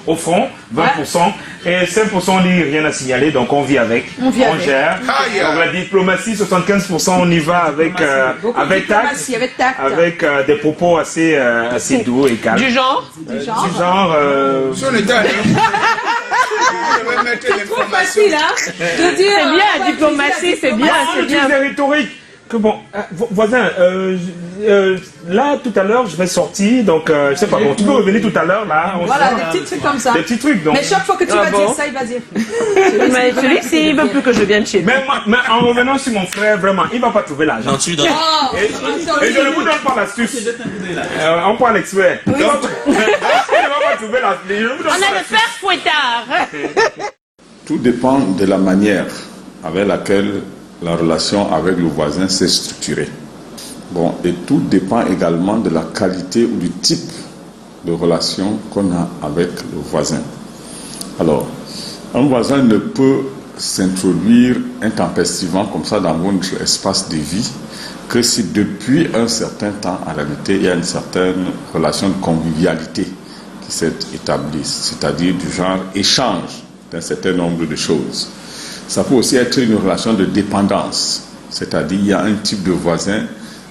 [SPEAKER 4] au front, 20%, et 5% on dit rien à signaler, donc on vit avec,
[SPEAKER 1] On vit avec.
[SPEAKER 4] gère.
[SPEAKER 3] Ah, yeah.
[SPEAKER 4] Donc la diplomatie, 75%, on y va avec avec tact,
[SPEAKER 1] Diplomatie, avec tact.
[SPEAKER 4] avec des propos assez doux et calmes.
[SPEAKER 2] Du genre.
[SPEAKER 4] Du genre,
[SPEAKER 3] Si on était à je vais mettre
[SPEAKER 1] Trop
[SPEAKER 3] l'information.
[SPEAKER 1] facile, hein? De dire.
[SPEAKER 2] C'est bien, la diplomatie, c'est bien,
[SPEAKER 4] on
[SPEAKER 2] c'est
[SPEAKER 4] utilise
[SPEAKER 2] bien.
[SPEAKER 4] des rhétoriques. Que bon, voisin, là tout à l'heure je vais sortir, donc je sais pas, bon, tu peux revenir tout à l'heure là. on
[SPEAKER 1] Voilà,
[SPEAKER 4] se-
[SPEAKER 1] des petits trucs comme ça.
[SPEAKER 4] Des petits trucs, donc.
[SPEAKER 1] Mais chaque fois que tu
[SPEAKER 2] Ah
[SPEAKER 1] vas
[SPEAKER 2] bon?
[SPEAKER 1] dire ça, il va dire.
[SPEAKER 2] Mais celui-ci, il veut plus que je vienne chez lui.
[SPEAKER 4] Mais en revenant sur mon frère, vraiment, il va pas trouver l'argent.
[SPEAKER 12] Non, tu lui donnes.
[SPEAKER 1] Oh,
[SPEAKER 4] Et je ne vous donne pas l'astuce. On prend l'expert. Donc, il ne va pas trouver l'astuce. Je ne vous donne
[SPEAKER 2] On
[SPEAKER 4] pas
[SPEAKER 2] a le
[SPEAKER 4] l'astuce.
[SPEAKER 2] père fouettard.
[SPEAKER 13] Tout dépend de la manière avec laquelle la relation avec le voisin s'est structurée. Bon, et tout dépend également de la qualité ou du type de relation qu'on a avec le voisin. Alors, un voisin ne peut s'introduire intempestivement comme ça dans votre espace de vie que si depuis un certain temps, en réalité, il y a une certaine relation de convivialité qui s'est établie, c'est-à-dire du genre échange d'un certain nombre de choses. Ça peut aussi être une relation de dépendance, c'est-à-dire il y a un type de voisin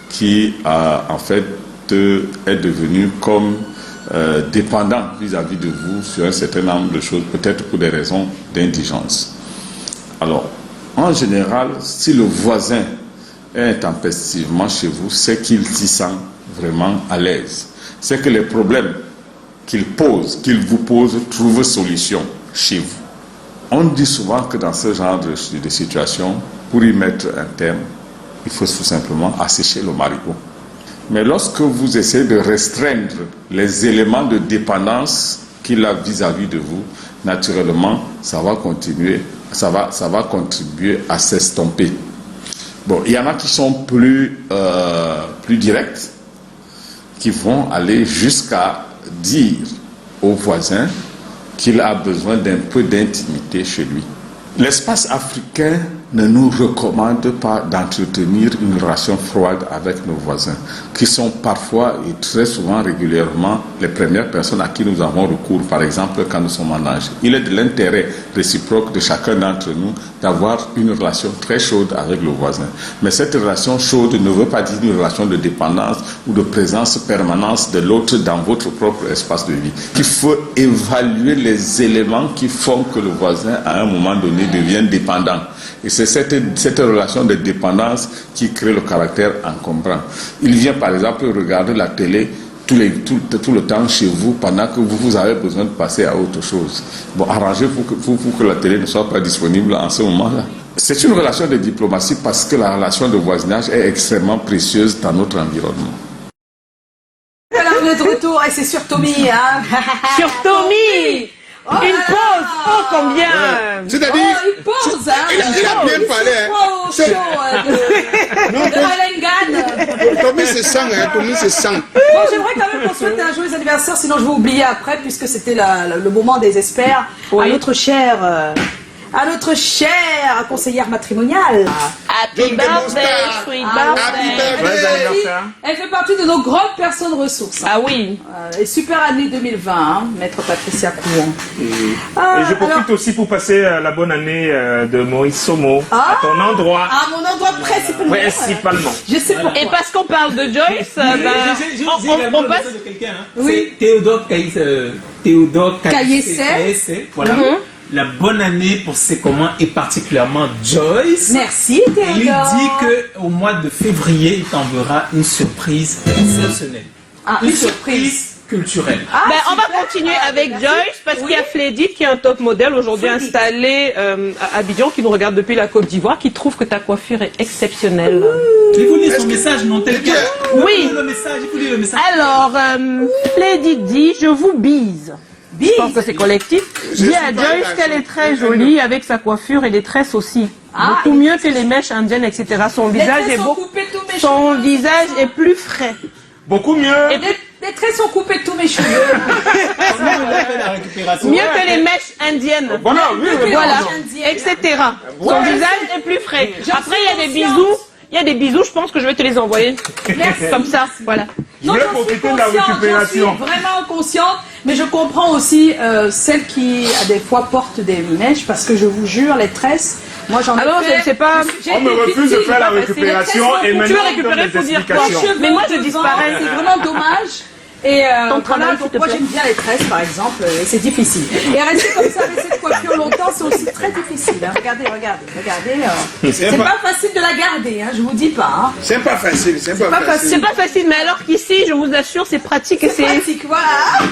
[SPEAKER 13] qui en fait est devenu comme dépendant vis-à-vis de vous sur un certain nombre de choses, peut-être pour des raisons d'indigence. Alors, en général, si le voisin est intempestivement chez vous, c'est qu'il s'y sent vraiment à l'aise. C'est que les problèmes qu'il vous pose, trouvent solution chez vous. On dit souvent que dans ce genre de situation, pour y mettre un terme, il faut tout simplement assécher le marigot. Mais lorsque vous essayez de restreindre les éléments de dépendance qu'il a vis-à-vis de vous, naturellement, ça va continuer, ça va contribuer à s'estomper. Bon, il y en a qui sont plus directs, qui vont aller jusqu'à dire au voisin qu'il a besoin d'un peu d'intimité chez lui. L'espace africain ne nous recommande pas d'entretenir une relation froide avec nos voisins, qui sont parfois et très souvent régulièrement les premières personnes à qui nous avons recours, par exemple quand nous sommes en danger. Il est de l'intérêt réciproque de chacun d'entre nous d'avoir une relation très chaude avec le voisin. Mais cette relation chaude ne veut pas dire une relation de dépendance ou de présence permanente de l'autre dans votre propre espace de vie. Il faut évaluer les éléments qui font que le voisin, à un moment donné, devient dépendant. Et c'est cette relation de dépendance qui crée le caractère encombrant. Il vient par exemple regarder la télé tout le temps chez vous pendant que vous avez besoin de passer à autre chose. Bon, arrangez-vous pour que la télé ne soit pas disponible en ce moment-là. C'est une relation de diplomatie parce que la relation de voisinage est extrêmement précieuse dans notre environnement.
[SPEAKER 1] Alors on est de retour et c'est sur Tommy, hein.
[SPEAKER 2] Sur Tommy.
[SPEAKER 1] Oh
[SPEAKER 2] une pause, oh combien
[SPEAKER 3] C'est-à-dire,
[SPEAKER 1] une pause, hein.
[SPEAKER 3] Il a bien parlé, hein. Tommy c'est sang, hein. Tommy c'est sang.
[SPEAKER 1] Bon, j'aimerais quand même qu'on souhaite un joyeux anniversaire, sinon je vais oublier après, puisque c'était le moment des espères, à notre chère conseillère matrimoniale.
[SPEAKER 2] Happy birthday, sweet birthday.
[SPEAKER 1] Elle fait partie de nos grandes personnes ressources.
[SPEAKER 2] Ah oui.
[SPEAKER 1] Et super année 2020, hein, maître Patricia Courant.
[SPEAKER 4] Et je profite aussi pour passer la bonne année de Maurice Somo à ton endroit.
[SPEAKER 1] À mon endroit principalement.
[SPEAKER 4] Principalement.
[SPEAKER 1] Je sais pourquoi.
[SPEAKER 2] Et parce qu'on parle de Joyce, on passe.
[SPEAKER 5] Oui. Théodore Caillesset. Voilà. La bonne année pour ses communs et particulièrement Joyce.
[SPEAKER 1] Merci Théodore.
[SPEAKER 5] Il lui dit qu'au mois de février, il t'enverra une surprise exceptionnelle. Une surprise culturelle.
[SPEAKER 2] On va continuer avec Joyce parce qu'il y a Flédit qui est un top modèle aujourd'hui installé à Abidjan qui nous regarde depuis la Côte d'Ivoire qui trouve que ta coiffure est exceptionnelle.
[SPEAKER 5] Il faut lire son message, non tel quel.
[SPEAKER 2] Oui.
[SPEAKER 5] Il faut lire le message.
[SPEAKER 2] Alors, Flédit dit, je vous bise. Je pense que c'est collectif. Dis à Joyce qu'elle est très jolie avec sa coiffure et les tresses aussi. Beaucoup mieux que les mèches indiennes, etc. Son visage est plus frais.
[SPEAKER 4] Beaucoup mieux.
[SPEAKER 1] Et les traits sont coupés de tous mes cheveux.
[SPEAKER 2] Mieux que les mèches indiennes.
[SPEAKER 4] Voilà,
[SPEAKER 2] etc. Son visage est plus frais. Après, il y a des bisous. Il y a des bisous, je pense que je vais te les envoyer. Comme ça, voilà.
[SPEAKER 4] Je voulais profiter de la récupération.
[SPEAKER 1] Je suis vraiment consciente, mais je comprends aussi celles qui, à des fois, portent des mèches, parce que je vous jure, les tresses, moi j'en ai fait.
[SPEAKER 2] C'est pas...
[SPEAKER 4] On me refuse de faire la récupération et maintenant on donne des explications.
[SPEAKER 2] Mais moi je disparais.
[SPEAKER 1] C'est vraiment dommage. Et donc moi j'aime bien les tresses par exemple, et c'est difficile. Et rester comme ça avec cette coiffure longtemps, c'est aussi très difficile. Hein. Regardez. C'est pas facile de la garder, hein, je vous dis pas. Hein.
[SPEAKER 3] C'est pas facile,
[SPEAKER 2] C'est pas facile, mais alors qu'ici, je vous assure, c'est pratique et c'est
[SPEAKER 1] pratique, voilà.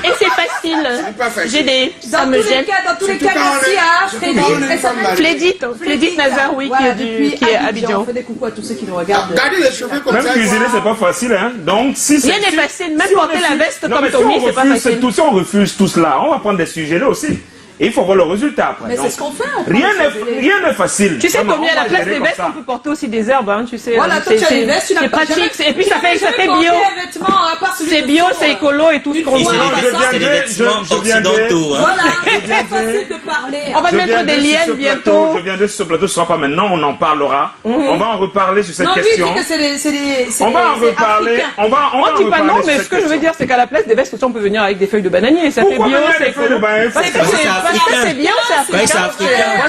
[SPEAKER 2] Et c'est facile.
[SPEAKER 3] C'est pas facile.
[SPEAKER 2] J'ai des...
[SPEAKER 1] Dans tous les cas, merci à
[SPEAKER 2] Flédit Nazar, oui, qui est à Abidjan.
[SPEAKER 1] On fait des coucou à tous ceux qui nous regardent.
[SPEAKER 3] Regardez les cheveux comme ça.
[SPEAKER 4] Même cuisiner, c'est pas facile, hein. Donc, si c'est...
[SPEAKER 2] Rien n'est facile, même porter la veste
[SPEAKER 4] Non,
[SPEAKER 2] comme
[SPEAKER 4] mais
[SPEAKER 2] Tommy, c'est pas facile.
[SPEAKER 4] Si on refuse tout cela, on va prendre des sujets là aussi. Et il faut voir le résultat après.
[SPEAKER 1] Mais
[SPEAKER 4] donc,
[SPEAKER 1] c'est ce qu'on fait.
[SPEAKER 4] rien n'est facile.
[SPEAKER 2] Tu sais,
[SPEAKER 4] Vraiment,
[SPEAKER 2] Tommy, à la
[SPEAKER 4] on va
[SPEAKER 2] place
[SPEAKER 4] gérer
[SPEAKER 2] des
[SPEAKER 4] comme
[SPEAKER 2] vestes,
[SPEAKER 4] ça.
[SPEAKER 2] on peut porter aussi des herbes, hein, tu sais.
[SPEAKER 1] Voilà, toi tu as les vestes, tu n'as pas
[SPEAKER 2] pratique, et puis ça fait bio. C'est bio, c'est écolo et tout ce qu'on
[SPEAKER 12] Et
[SPEAKER 2] dit.
[SPEAKER 12] c'est des vêtements occidentaux. Hein.
[SPEAKER 1] Voilà, c'est très facile de parler.
[SPEAKER 2] On va mettre des liens bientôt.
[SPEAKER 4] Je viens de ce plateau, ce sera pas maintenant, on en parlera. On va en reparler sur cette question.
[SPEAKER 1] Non, lui dit que c'est
[SPEAKER 4] on va en reparler. On va en
[SPEAKER 2] On dit pas non,
[SPEAKER 4] reparler
[SPEAKER 2] mais
[SPEAKER 4] sur
[SPEAKER 2] ce que
[SPEAKER 4] cette
[SPEAKER 2] je veux
[SPEAKER 4] question.
[SPEAKER 2] dire, c'est qu'à la place des vestes, aussi, on peut venir avec des feuilles de bananier. Ça fait
[SPEAKER 4] Pourquoi
[SPEAKER 2] bio,
[SPEAKER 4] venir
[SPEAKER 2] c'est
[SPEAKER 4] avec des feuilles de
[SPEAKER 2] écolo.
[SPEAKER 4] bananier?
[SPEAKER 2] Parce que c'est bien, c'est africain.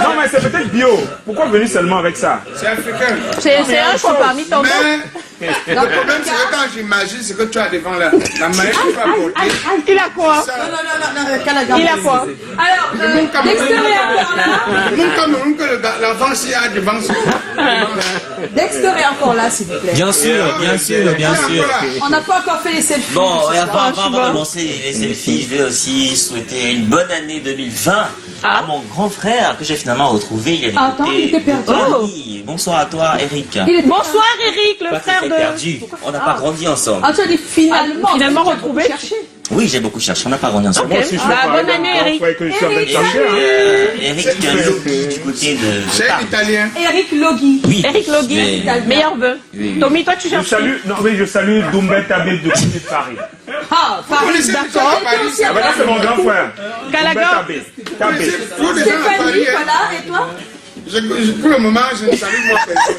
[SPEAKER 4] Non, mais c'est peut-être bio. Pourquoi venir seulement avec ça?
[SPEAKER 3] C'est africain.
[SPEAKER 2] C'est un choix parmi tant d'autres.
[SPEAKER 3] Mais le problème, c'est que quand j'imagine ce que tu as devant la main, tu vas porter.
[SPEAKER 2] Il a quoi?
[SPEAKER 1] Non,
[SPEAKER 2] Il a quoi?
[SPEAKER 1] Alors, Dexter est encore là.
[SPEAKER 3] Mon Cameroun, que l'enfant s'y a devant ça.
[SPEAKER 1] Dexter est encore là, s'il vous plaît.
[SPEAKER 12] Bien sûr.
[SPEAKER 1] On n'a pas encore fait les selfies.
[SPEAKER 12] Bon, avant de lancer les selfies, je vais aussi souhaiter une bonne année 2020 à mon grand frère que j'ai finalement retrouvé. Il
[SPEAKER 1] était perdu.
[SPEAKER 12] Oui, bonsoir à toi, Eric.
[SPEAKER 2] Bonsoir, Eric, le frère de...
[SPEAKER 12] perdu. On n'a pas grandi ensemble.
[SPEAKER 1] Ah, tu as dit finalement
[SPEAKER 2] retrouvé.
[SPEAKER 12] Oui, j'ai beaucoup cherché. On n'a pas grandi ensemble.
[SPEAKER 4] Moi aussi, je
[SPEAKER 2] bonne année, Eric.
[SPEAKER 12] Eric Loghi du côté de...
[SPEAKER 3] C'est italien.
[SPEAKER 1] Eric Loghi.
[SPEAKER 12] Oui.
[SPEAKER 2] Eric Loghi, meilleur vœu. Tommy, toi, tu
[SPEAKER 4] Je
[SPEAKER 2] cherches.
[SPEAKER 4] je salue Doumbet Tabé de côté de Paris.
[SPEAKER 1] Ah, Farid, d'accord.
[SPEAKER 4] Ah ben là, c'est mon grand frère.
[SPEAKER 2] Gallagher.
[SPEAKER 4] Tabé.
[SPEAKER 1] Stéphanie, voilà, et toi?
[SPEAKER 3] Pour le moment, je ne salue moi personne.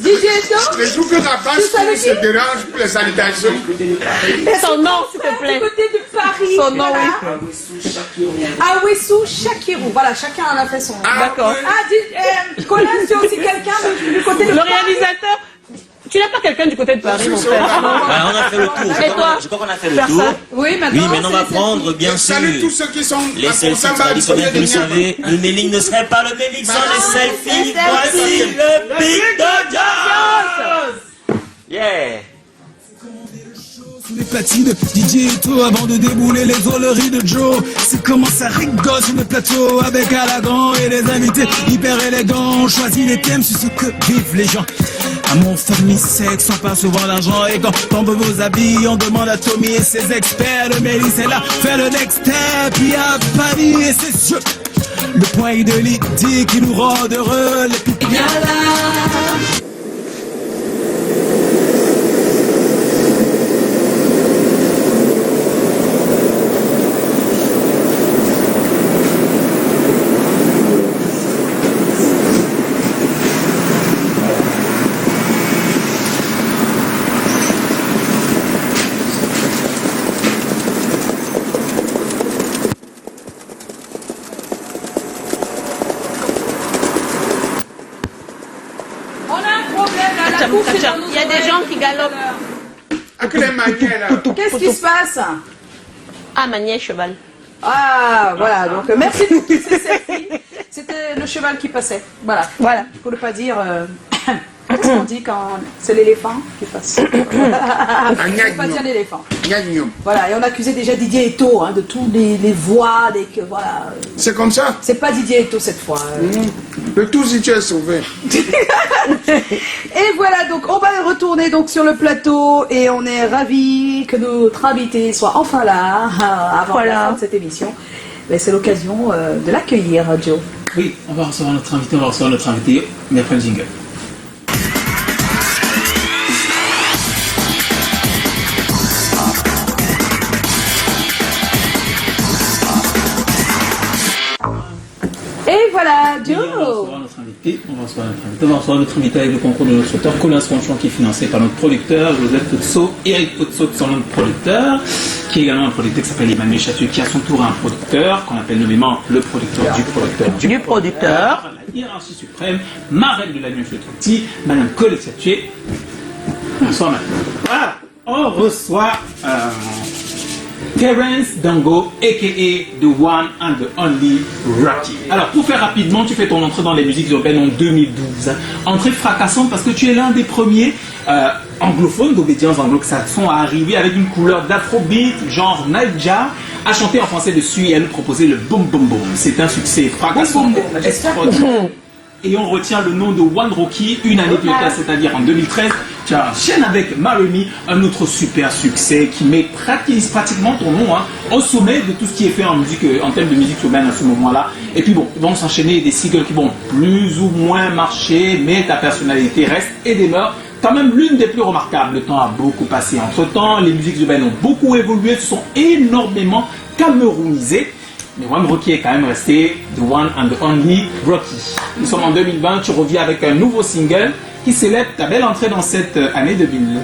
[SPEAKER 1] DJ Eto,
[SPEAKER 3] Les jours que la base se dérange pour les salutations.
[SPEAKER 2] Son nom, s'il te plaît.
[SPEAKER 1] Du côté de Paris.
[SPEAKER 2] Son nom,
[SPEAKER 1] voilà. Awessou Chakirou. Voilà, chacun en a fait son nom.
[SPEAKER 2] D'accord.
[SPEAKER 1] Colin, tu as aussi quelqu'un du côté de
[SPEAKER 2] Le
[SPEAKER 1] Paris.
[SPEAKER 2] réalisateur. Tu n'as pas quelqu'un du côté de Paris, mon frère.
[SPEAKER 12] On a fait le tour.
[SPEAKER 2] Et toi?
[SPEAKER 12] Je crois qu'on a fait le tour.
[SPEAKER 1] Oui, maintenant,
[SPEAKER 12] on va prendre, bien sûr,
[SPEAKER 3] Salut tous ceux qui sont
[SPEAKER 12] les selfies traditionnels. Vous le savez, le mailing ne serait pas le mailing sans les selfies. Voici le Big Dog. Yeah.
[SPEAKER 14] Les platines, DJ Eto avant de débouler les oleries de Joe. C'est comment ça rigole sur le plateau avec Alagan et les invités hyper élégants. On choisit les thèmes sur ce que vivent les gens. Amour, famille, sexe, on parle souvent d'argent. Et quand on veut vos habits, on demande à Tommy et ses experts. Le Mélis c'est là, faire le next step. Puis à Paris et ses cieux. Le point de l'idée qui nous rend heureux. Les pipes bien là.
[SPEAKER 2] Il y a des gens qui galopent.
[SPEAKER 1] Qu'est-ce qui se passe?
[SPEAKER 2] Ah, manier cheval.
[SPEAKER 1] Ah, voilà. Donc, merci pour tous ces selfies. C'était le cheval qui passait. Voilà. Voilà. Pour ne pas dire... Qu'est-ce qu'on dit quand c'est l'éléphant qui passe? Il ne faut pas dire l'éléphant. Voilà, et on accusait déjà Didier Eto de tous les voix, voilà.
[SPEAKER 3] C'est comme ça?
[SPEAKER 1] C'est pas Didier Eto cette fois.
[SPEAKER 3] Le tout si tu es sauvé.
[SPEAKER 1] Et voilà, donc on va retourner donc sur le plateau et on est ravis que notre invité soit enfin là avant la fin de cette émission. Mais c'est l'occasion de l'accueillir, Joe.
[SPEAKER 5] Oui, on va recevoir notre invité, mais après le jingle.
[SPEAKER 1] Et voilà, Joe.
[SPEAKER 5] On va recevoir notre invité. On va recevoir notre invité avec le concours de notre auteur, Colin Sponchon, qui est financé par notre producteur, Joseph Potso, Eric Potso, qui sont notre producteur, qui est également un producteur qui s'appelle Emmanuel Chatuet, qui à son tour un producteur, qu'on appelle nommément le producteur du producteur du producteur. La hiérarchie suprême, marraine de l'agneau Chatuet, Madame Colette Chatuet. Bonsoir, madame. Voilà, on reçoit Terence Dango, a.k.a. The One and the Only Rocky. Alors, pour faire rapidement, tu fais ton entrée dans les musiques urbaines en 2012. Entrée fracassante parce que tu es l'un des premiers anglophones d'obédience anglo-saxon à arriver avec une couleur d'afrobeat, genre Naija, à chanter en français dessus et à nous proposer le boom boom boom. C'est un succès fracassant. Et on retient le nom de One Rocky une année plus tard, c'est-à-dire en 2013. Tu enchaînes avec Maloney, un autre super succès qui met pratiquement ton nom au sommet de tout ce qui est fait en musique, en termes de musique urbaine à ce moment-là. Et puis bon, ils vont s'enchaîner des singles qui vont plus ou moins marcher, mais ta personnalité reste et demeure quand même l'une des plus remarquables. Le temps a beaucoup passé entre-temps, les musiques urbaines ont beaucoup évolué, se sont énormément camerounisées. Mais One Rocky est quand même resté The One and the Only Rocky. Nous sommes en 2020, tu reviens avec un nouveau single qui célèbre ta belle entrée dans cette année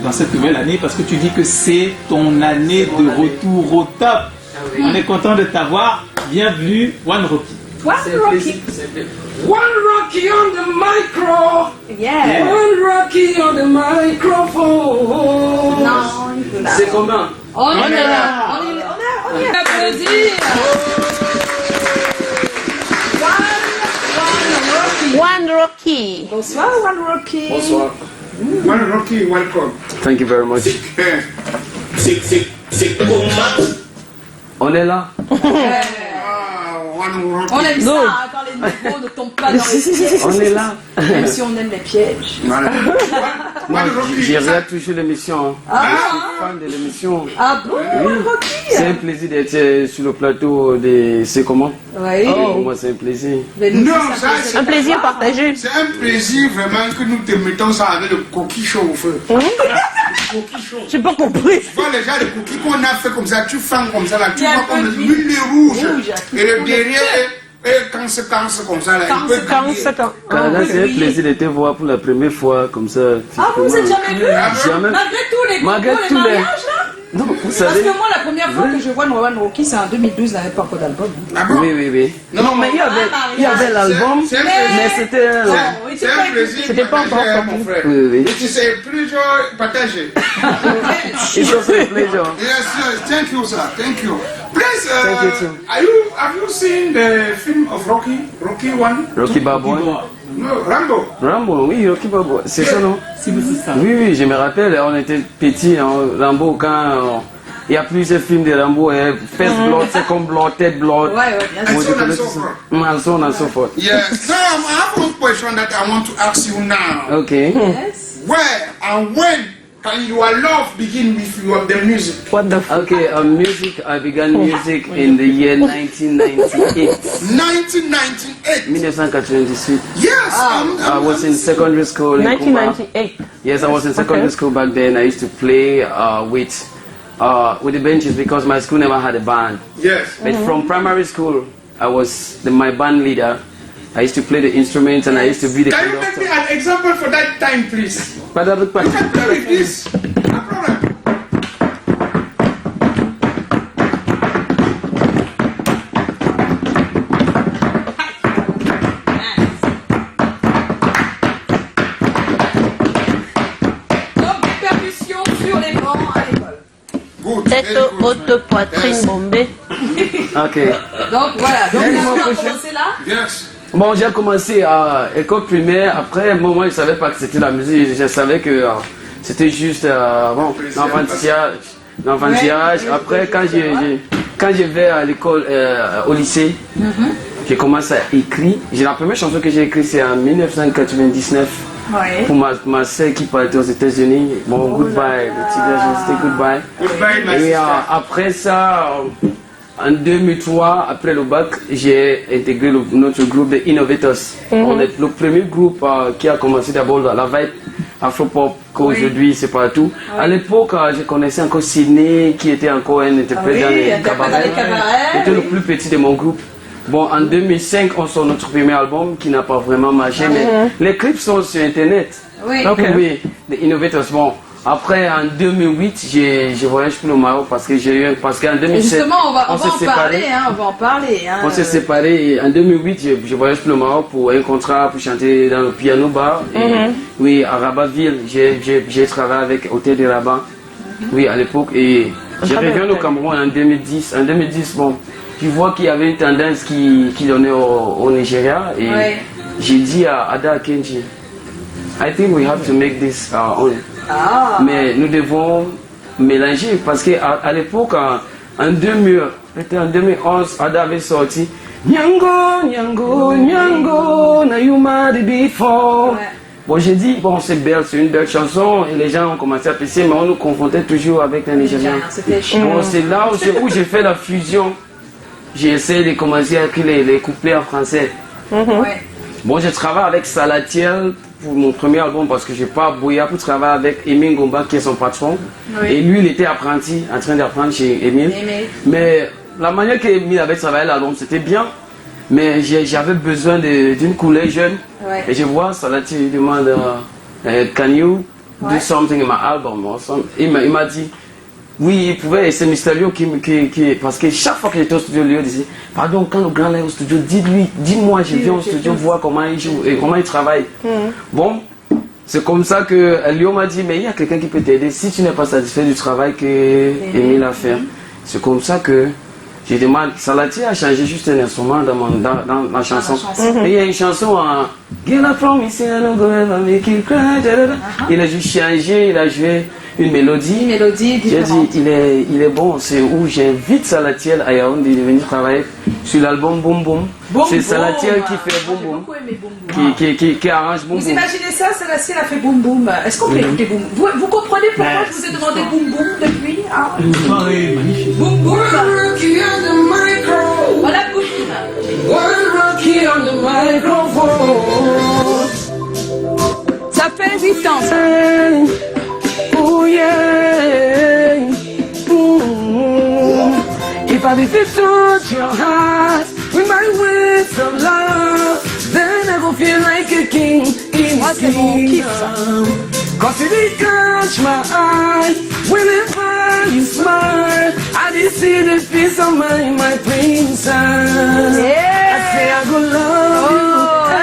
[SPEAKER 5] dans cette nouvelle année, parce que tu dis que c'est ton année de retour au top. On est content de t'avoir. Bienvenue, One Rocky.
[SPEAKER 1] One Rocky.
[SPEAKER 15] One Rocky on the micro.
[SPEAKER 1] Yeah.
[SPEAKER 15] One Rocky on the microphone.
[SPEAKER 1] Non,
[SPEAKER 15] c'est comment?
[SPEAKER 1] On est là. On y applaudit.
[SPEAKER 2] One Rocky.
[SPEAKER 1] Bonsoir, One Rocky.
[SPEAKER 15] Bonsoir.
[SPEAKER 3] One Rocky, welcome.
[SPEAKER 15] Thank you very much. On est là.
[SPEAKER 1] On aime ça quand les micros ne tombent pas dans les pièges.
[SPEAKER 15] On est là.
[SPEAKER 1] Même si on aime les pièges.
[SPEAKER 3] Voilà.
[SPEAKER 15] J'ai rien touché l'émission.
[SPEAKER 1] Ah.
[SPEAKER 15] Je suis fan de l'émission.
[SPEAKER 1] Ah bon,
[SPEAKER 15] Oui.
[SPEAKER 1] Rocky?
[SPEAKER 15] C'est un plaisir d'être sur le plateau de C'est comment?
[SPEAKER 1] Oui.
[SPEAKER 15] Pour moi, c'est un plaisir.
[SPEAKER 3] Non, ça, c'est
[SPEAKER 2] Un plaisir partagé.
[SPEAKER 3] C'est un plaisir vraiment que nous te mettons ça avec le coquille chaud au feu.
[SPEAKER 2] J'ai pas compris.
[SPEAKER 3] Tu vois les gens, les cookies qu'on a fait comme ça, tu fends comme ça là, tu vois comme l'huile rouge. Et le derrière, Et quand c'est comme ça, là, il peut crier.
[SPEAKER 16] C'est un plaisir de te voir pour la première fois comme ça.
[SPEAKER 1] Ah, vous êtes jamais vu?
[SPEAKER 16] Jamais.
[SPEAKER 1] Malgré tous les mariages, là?
[SPEAKER 16] Non, vous
[SPEAKER 1] Parce
[SPEAKER 16] savez.
[SPEAKER 1] que moi, la première fois que je vois Noan Rocky, c'est en 2012, il n'avait pas encore d'album.
[SPEAKER 16] Oui. Non, mais il y avait l'album, mais c'était...
[SPEAKER 3] C'est un plaisir.
[SPEAKER 1] C'était pas encore
[SPEAKER 3] mon frère.
[SPEAKER 16] Oui.
[SPEAKER 3] Et tu sais, plusieurs partagés.
[SPEAKER 16] It's also a pleasure.
[SPEAKER 3] Yes, thank you, sir. Thank you. Please,
[SPEAKER 16] Thank you too.
[SPEAKER 3] have you seen the film of Rocky? Rocky 1?
[SPEAKER 16] Rocky Balboa.
[SPEAKER 3] No, Rambo.
[SPEAKER 16] Rambo, oui, Rocky Balboa. C'est ça, non? Oui, je me rappelle, on était petits, hein, Rambo, quand il y a plusieurs films de Rambo, First Blood, Second Blood, Third Blood.
[SPEAKER 3] And so on and so forth.
[SPEAKER 16] And so on and so forth.
[SPEAKER 3] Yes. Now, I have one question that I want to ask you now.
[SPEAKER 16] Okay.
[SPEAKER 1] Yes.
[SPEAKER 3] Where and when can your love begin with the music?
[SPEAKER 16] Okay, music, I began music in the year 1998.
[SPEAKER 3] 1998.
[SPEAKER 16] 1998.
[SPEAKER 3] Yes.
[SPEAKER 16] I was in secondary school in
[SPEAKER 2] 1998.
[SPEAKER 16] Cuba. Yes, I was in secondary school back then. I used to play with the benches because my school never had a band.
[SPEAKER 3] Yes.
[SPEAKER 16] But from primary school, I was my band leader. I used to play the instruments and I used to be the
[SPEAKER 3] Can you make me an example for that time, please? You can play with this. No problem.
[SPEAKER 1] Donc, percussion sur les bancs à l'école.
[SPEAKER 3] Good.
[SPEAKER 2] Tête haute, poitrine bombée.
[SPEAKER 16] Ok.
[SPEAKER 1] Donc, voilà. Donc, on a commencé là.
[SPEAKER 3] Yes.
[SPEAKER 16] Bon, j'ai commencé à école primaire. Après, moi, je ne savais pas que c'était la musique. Je savais que c'était juste l'enfantillage. Après, quand je vais à l'école, au lycée, j'ai commencé à écrire. La première chanson que j'ai écrite, c'est en 1999.
[SPEAKER 1] Ouais.
[SPEAKER 16] Pour ma sœur qui partait aux États-Unis. Bon, goodbye. Le petit gars, c'était goodbye.
[SPEAKER 3] Goodbye, my
[SPEAKER 16] Et
[SPEAKER 3] sister.
[SPEAKER 16] après ça, en 2003, après le bac, j'ai intégré notre groupe de Innovators. On est le premier groupe qui a commencé d'abord la vibe afro-pop qu'aujourd'hui c'est partout. À l'époque, je connaissais encore Sidney qui était encore un interprète dans les cabarets. C'était le plus petit de mon groupe. Bon, en 2005, on sort notre premier album qui n'a pas vraiment marché, mais les clips sont sur Internet.
[SPEAKER 1] Oui.
[SPEAKER 16] Oui, les Innovators. Bon, après, en 2008, j'ai voyagé pour le Maroc parce qu'en 2007,
[SPEAKER 1] Justement, on va en
[SPEAKER 16] s'est séparés.
[SPEAKER 1] parler.
[SPEAKER 16] On s'est séparés et en 2008, je voyage pour le Maroc pour un contrat pour chanter dans le piano bar. Et, oui, à Rabatville, j'ai travaillé avec Hôtel de Rabat. Oui, à l'époque. Et j'ai reviens au Cameroun en 2010. En 2010, bon, je vois qu'il y avait une tendance qui donnait au Nigeria. Et j'ai dit à Ada Kenji, I think we have to make this our own. Mais nous devons mélanger parce qu'à l'époque, en 2011, Ada avait sorti Nyango, Nyango, Nyango, Nayuma de before. Bon, j'ai dit, bon, c'est une belle chanson et les gens ont commencé à apprécier, mais on nous confrontait toujours avec les Nigériens. Bon, c'est là où j'ai fait la fusion. J'ai essayé de commencer à écrire les couplets en français. Bon, je travaille avec Salatiel pour mon premier album parce que je n'ai pas brouillé pour travailler avec Emile Gomba qui est son patron. Et lui, il était apprenti, en train d'apprendre chez Emile. Mais la manière qu'Emile avait travaillé l'album, c'était bien. Mais j'avais besoin d'une couleur jeune. Et je vois Salatiel, il demande Can you do something in my album? Il m'a dit oui, il pouvait, et c'est Mystérieux parce que chaque fois que j'étais au studio, Léo disait, pardon, quand le grand est au studio, dis-moi, je viens au studio voir comment il joue et comment il travaille. Bon, c'est comme ça que Léo m'a dit, mais il y a quelqu'un qui peut t'aider si tu n'es pas satisfait du travail que Emile a fait. C'est comme ça que je demande, Salatiel a changé juste un instrument dans la chanson. Et il y a une chanson en Girl, I promise I don't go ever make you cry. Il a juste changé, il a joué une mélodie. J'ai dit, il est bon, c'est où j'invite Salatiel à Yaoundé de venir travailler sur l'album Boom Boom. C'est Salatiel qui fait Boom Boom, qui arrange Boom Boom.
[SPEAKER 1] Vous imaginez ça, Salatiel a fait Boom Boom. Est-ce qu'on peut écouter Boom Boom? Vous comprenez pourquoi je vous ai demandé Boom Boom depuis?
[SPEAKER 5] Une soirée magnifique.
[SPEAKER 1] Boom Boom. Voilà Boom Boom. Ça fait 8 ans.
[SPEAKER 15] Oh yeah. If I be fit to your heart with my words
[SPEAKER 1] Ah, c'est mon kiff, ça.
[SPEAKER 15] Cause you did catch my eye whenever you smile. I did see the peace of mind, my princess. I say I go love you,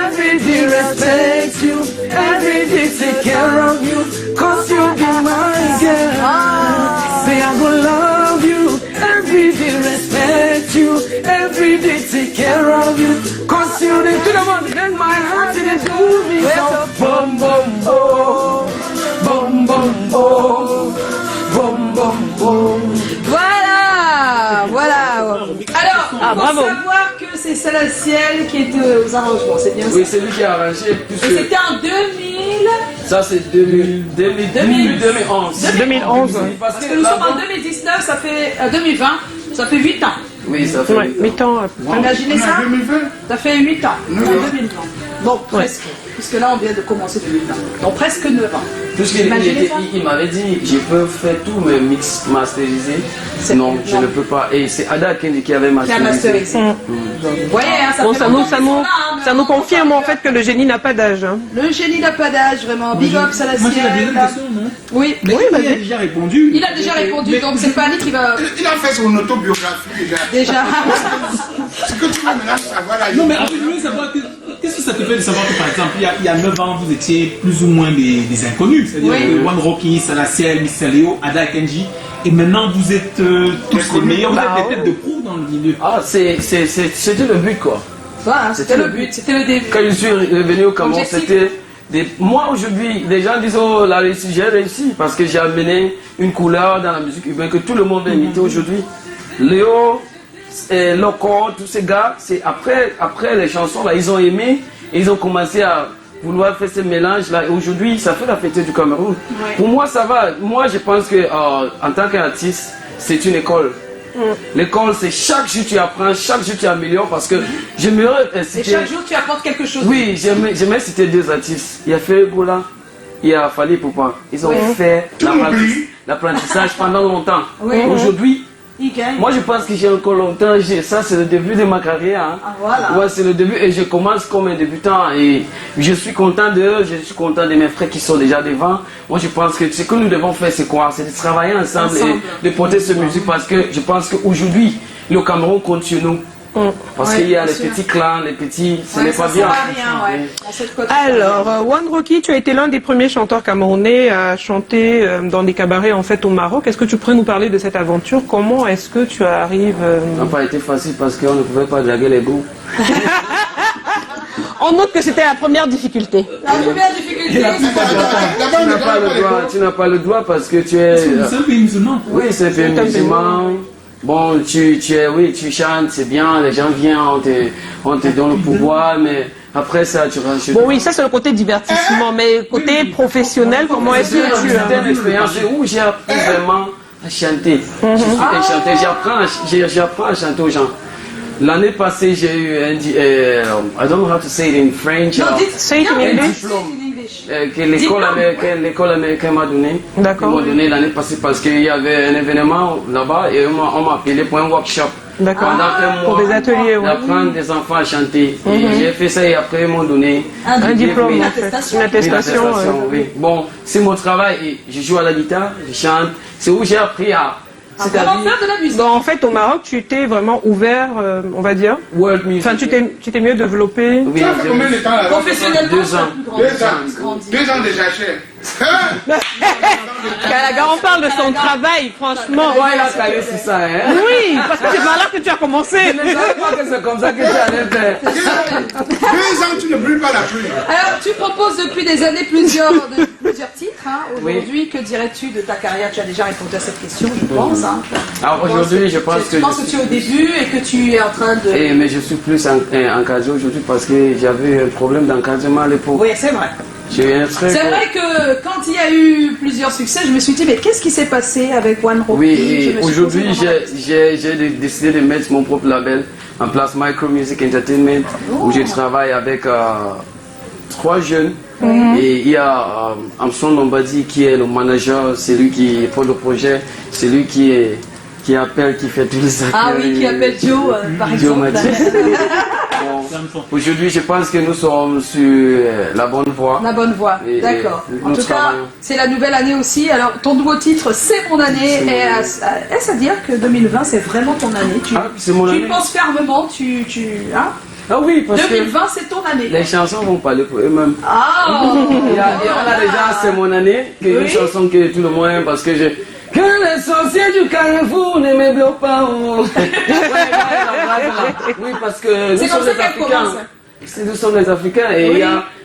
[SPEAKER 15] every day respect you, every day take care of you, cause you be my girl. Say I go love you, every day respect you, every day take care of you, cause you the to the one that my heart didn't do me so. Boom, boom, boom. Boum, boum, boum. Boum, boum, boum.
[SPEAKER 1] Voilà, voilà. Alors, faut savoir que c'est Salaciel qui est aux arrangements, c'est bien ça?
[SPEAKER 16] Oui, c'est lui qui a arrangé.
[SPEAKER 1] Et c'était en 2000.
[SPEAKER 16] Ça, c'est 2011.
[SPEAKER 1] 2011. Parce que nous sommes en 2019, ça fait 2020, ça fait 8 ans.
[SPEAKER 16] Oui, ça fait
[SPEAKER 2] 8 ans.
[SPEAKER 1] Imaginez ça? Ça fait 8 ans, en 2020. Donc presque. Puisque là, on vient de commencer 2020. Donc presque 9 ans.
[SPEAKER 16] Puisqu'il m'avait dit, je peux faire tout, mais mix masterisé. Non, je ne peux pas. Et c'est Ada Kendi qui avait masterisé.
[SPEAKER 1] Vous voyez, hein,
[SPEAKER 2] ça nous confirme en fait que le génie n'a pas d'âge. Hein.
[SPEAKER 1] Le génie n'a pas d'âge, vraiment. Big up, Salaciel.
[SPEAKER 5] Moi, j'ai la deuxième question, non?
[SPEAKER 1] Oui.
[SPEAKER 5] Mais il a déjà répondu.
[SPEAKER 1] Il a déjà répondu, donc c'est pas Ali qui va...
[SPEAKER 3] Il a fait son autobiographie
[SPEAKER 1] déjà.
[SPEAKER 3] Ce que tu veux maintenant savoir là.
[SPEAKER 5] Non, mais en fait, je veux savoir qu'est-ce que ça te fait de savoir que par exemple, il y a 9 ans, vous étiez plus ou moins des inconnus. C'est-à-dire que One Rocky, Salaciel, Mr. Léo, Ada Kenji. Et maintenant, vous êtes tous les meilleurs, vous êtes des têtes de proue dans le milieu.
[SPEAKER 16] Ah, c'était le but, quoi.
[SPEAKER 1] Voilà, c'était le but, c'était le début.
[SPEAKER 16] Quand je suis revenu au Cameroun, c'était... Moi, aujourd'hui, les gens disent, oh, j'ai réussi parce que j'ai amené une couleur dans la musique urbaine que tout le monde a imité aujourd'hui. Léo, Loco, tous ces gars, c'est après les chansons, là, ils ont aimé et ils ont commencé à vouloir faire ce mélange là. Et aujourd'hui, ça fait la fête du Cameroun. Ouais. Pour moi, ça va. Moi, je pense que en tant qu'artiste, c'est une école. L'école, c'est chaque jour tu apprends, chaque jour tu améliores parce que j'aimerais citer...
[SPEAKER 1] Et chaque jour tu apportes quelque chose.
[SPEAKER 16] Oui, j'aimerais citer 2 artistes. Il y a Ferry Boula, il y a Fally Poupa. Ils ont fait l'apprentissage pendant longtemps. Oui. Aujourd'hui, moi je pense que j'ai encore longtemps, ça c'est le début de ma carrière. Hein.
[SPEAKER 1] Ah, voilà.
[SPEAKER 16] Ouais, c'est le début et je commence comme un débutant et je suis content d'eux, je suis content de mes frères qui sont déjà devant. Moi je pense que ce que nous devons faire c'est quoi? C'est de travailler ensemble et de porter cette musique parce que je pense qu'aujourd'hui le Cameroun compte sur nous. Parce qu'il y a les petits clans, les petits, ce n'est pas bien.
[SPEAKER 2] Alors, One Rocky, tu as été l'un des premiers chanteurs camerounais à chanter dans des cabarets en fait au Maroc. Est-ce que tu pourrais nous parler de cette aventure? Comment est-ce que tu arrives
[SPEAKER 16] Ça n'a pas été facile parce qu'on ne pouvait pas draguer les groupes.
[SPEAKER 2] On note que c'était la première difficulté.
[SPEAKER 1] La première difficulté,
[SPEAKER 16] tu n'as pas le droit parce que tu es...
[SPEAKER 5] C'est un pays musulman.
[SPEAKER 16] Oui, c'est un pays musulman. Bon, tu chantes, c'est bien, les gens viennent, on te donne le pouvoir, mais après ça, tu rentres.
[SPEAKER 2] Bon, oui, ça c'est le côté divertissement, mais côté professionnel, comment est-ce que tu as...
[SPEAKER 16] C'était une expérience où j'ai appris vraiment à chanter. Je suis un chanteur, j'apprends à chanter aux gens. L'année passée, j'ai eu un I don't know how to say it in French.
[SPEAKER 2] No, say it in English.
[SPEAKER 16] Que l'école américaine m'a donné.
[SPEAKER 2] D'accord.
[SPEAKER 16] Ils m'ont donné l'année passée parce qu'il y avait un événement là-bas et on m'a appelé pour un workshop.
[SPEAKER 2] D'accord.
[SPEAKER 16] Pendant un mois.
[SPEAKER 2] Pour des ateliers, oui.
[SPEAKER 16] D'apprendre des enfants à chanter. Et j'ai fait ça et après ils m'ont donné
[SPEAKER 2] un diplôme, une attestation.
[SPEAKER 16] Oui. Bon, c'est mon travail et je joue à la guitare, je chante. C'est où j'ai appris à...
[SPEAKER 1] Comment faire de la musique?
[SPEAKER 2] Donc, en fait, au Maroc, tu t'es vraiment ouvert, on va dire.
[SPEAKER 16] World music.
[SPEAKER 2] Enfin, tu t'es mieux développé.
[SPEAKER 3] Oui, ça fait combien de temps là?
[SPEAKER 1] Professionnellement,
[SPEAKER 16] 2 ans.
[SPEAKER 3] 2 ans déjà, cher.
[SPEAKER 2] Gallagher, on parle de son travail, franchement.
[SPEAKER 16] Ouais, il a calé sur ça, hein.
[SPEAKER 2] Oui, parce que c'est par là que tu as commencé.
[SPEAKER 16] Je ne savais pas que c'est comme ça que tu allais faire.
[SPEAKER 3] 2 ans, tu ne brûles pas la pluie.
[SPEAKER 1] Alors, tu proposes depuis des années plusieurs titres. Hein. Aujourd'hui,
[SPEAKER 16] oui.
[SPEAKER 1] Que dirais-tu de ta carrière? Tu as déjà répondu à cette question, je pense. Hein.
[SPEAKER 16] Alors aujourd'hui, je pense que...
[SPEAKER 1] Je pense que tu es au début et que tu es en train de...
[SPEAKER 16] Mais je suis plus encadré aujourd'hui parce que j'avais un problème d'encadrement à l'époque.
[SPEAKER 1] Oui, c'est vrai.
[SPEAKER 16] C'est
[SPEAKER 1] vrai que quand il y a eu plusieurs succès, je me suis dit, mais qu'est-ce qui s'est passé avec One Rocky?
[SPEAKER 16] Oui, aujourd'hui, j'ai décidé de mettre mon propre label en place, Micro Music Entertainment, où je travaille avec 3 jeunes. Et il y a Amson Lombadi qui est le manager, c'est lui qui prend le projet, c'est lui qui est qui appelle, qui fait tous les accueils.
[SPEAKER 1] Ah oui, qui appelle Joe, par
[SPEAKER 16] Joe
[SPEAKER 1] exemple.
[SPEAKER 16] m'a dit. Bon, aujourd'hui, je pense que nous sommes sur la bonne voie.
[SPEAKER 1] La bonne voie,
[SPEAKER 16] Et-
[SPEAKER 1] d'accord.
[SPEAKER 16] et
[SPEAKER 1] En
[SPEAKER 16] nous
[SPEAKER 1] tout cas,
[SPEAKER 16] travaillons.
[SPEAKER 1] c'est la nouvelle année aussi. Alors, ton nouveau titre, c'est mon année.
[SPEAKER 16] C'est mon
[SPEAKER 1] Et
[SPEAKER 16] année.
[SPEAKER 1] est-ce à dire que 2020, c'est vraiment ton année?
[SPEAKER 16] c'est mon
[SPEAKER 1] tu
[SPEAKER 16] année.
[SPEAKER 1] y penses fermement, hein?
[SPEAKER 16] Ah oui, parce que
[SPEAKER 1] 2020, c'est ton année.
[SPEAKER 16] les chansons vont parler pour eux-mêmes.
[SPEAKER 1] Ah
[SPEAKER 16] Et on a déjà, c'est mon année, que une
[SPEAKER 1] Oui.
[SPEAKER 16] chanson que tout le monde aime parce que j'ai. Que les sorciers du carrefour ne me bloquent pas. Oh. Oui, parce que nous
[SPEAKER 1] C'est
[SPEAKER 16] sommes
[SPEAKER 1] comme ça
[SPEAKER 16] des
[SPEAKER 1] qu'elle
[SPEAKER 16] Africains.
[SPEAKER 1] commence.
[SPEAKER 16] Nous sommes des Africains et
[SPEAKER 1] Oui.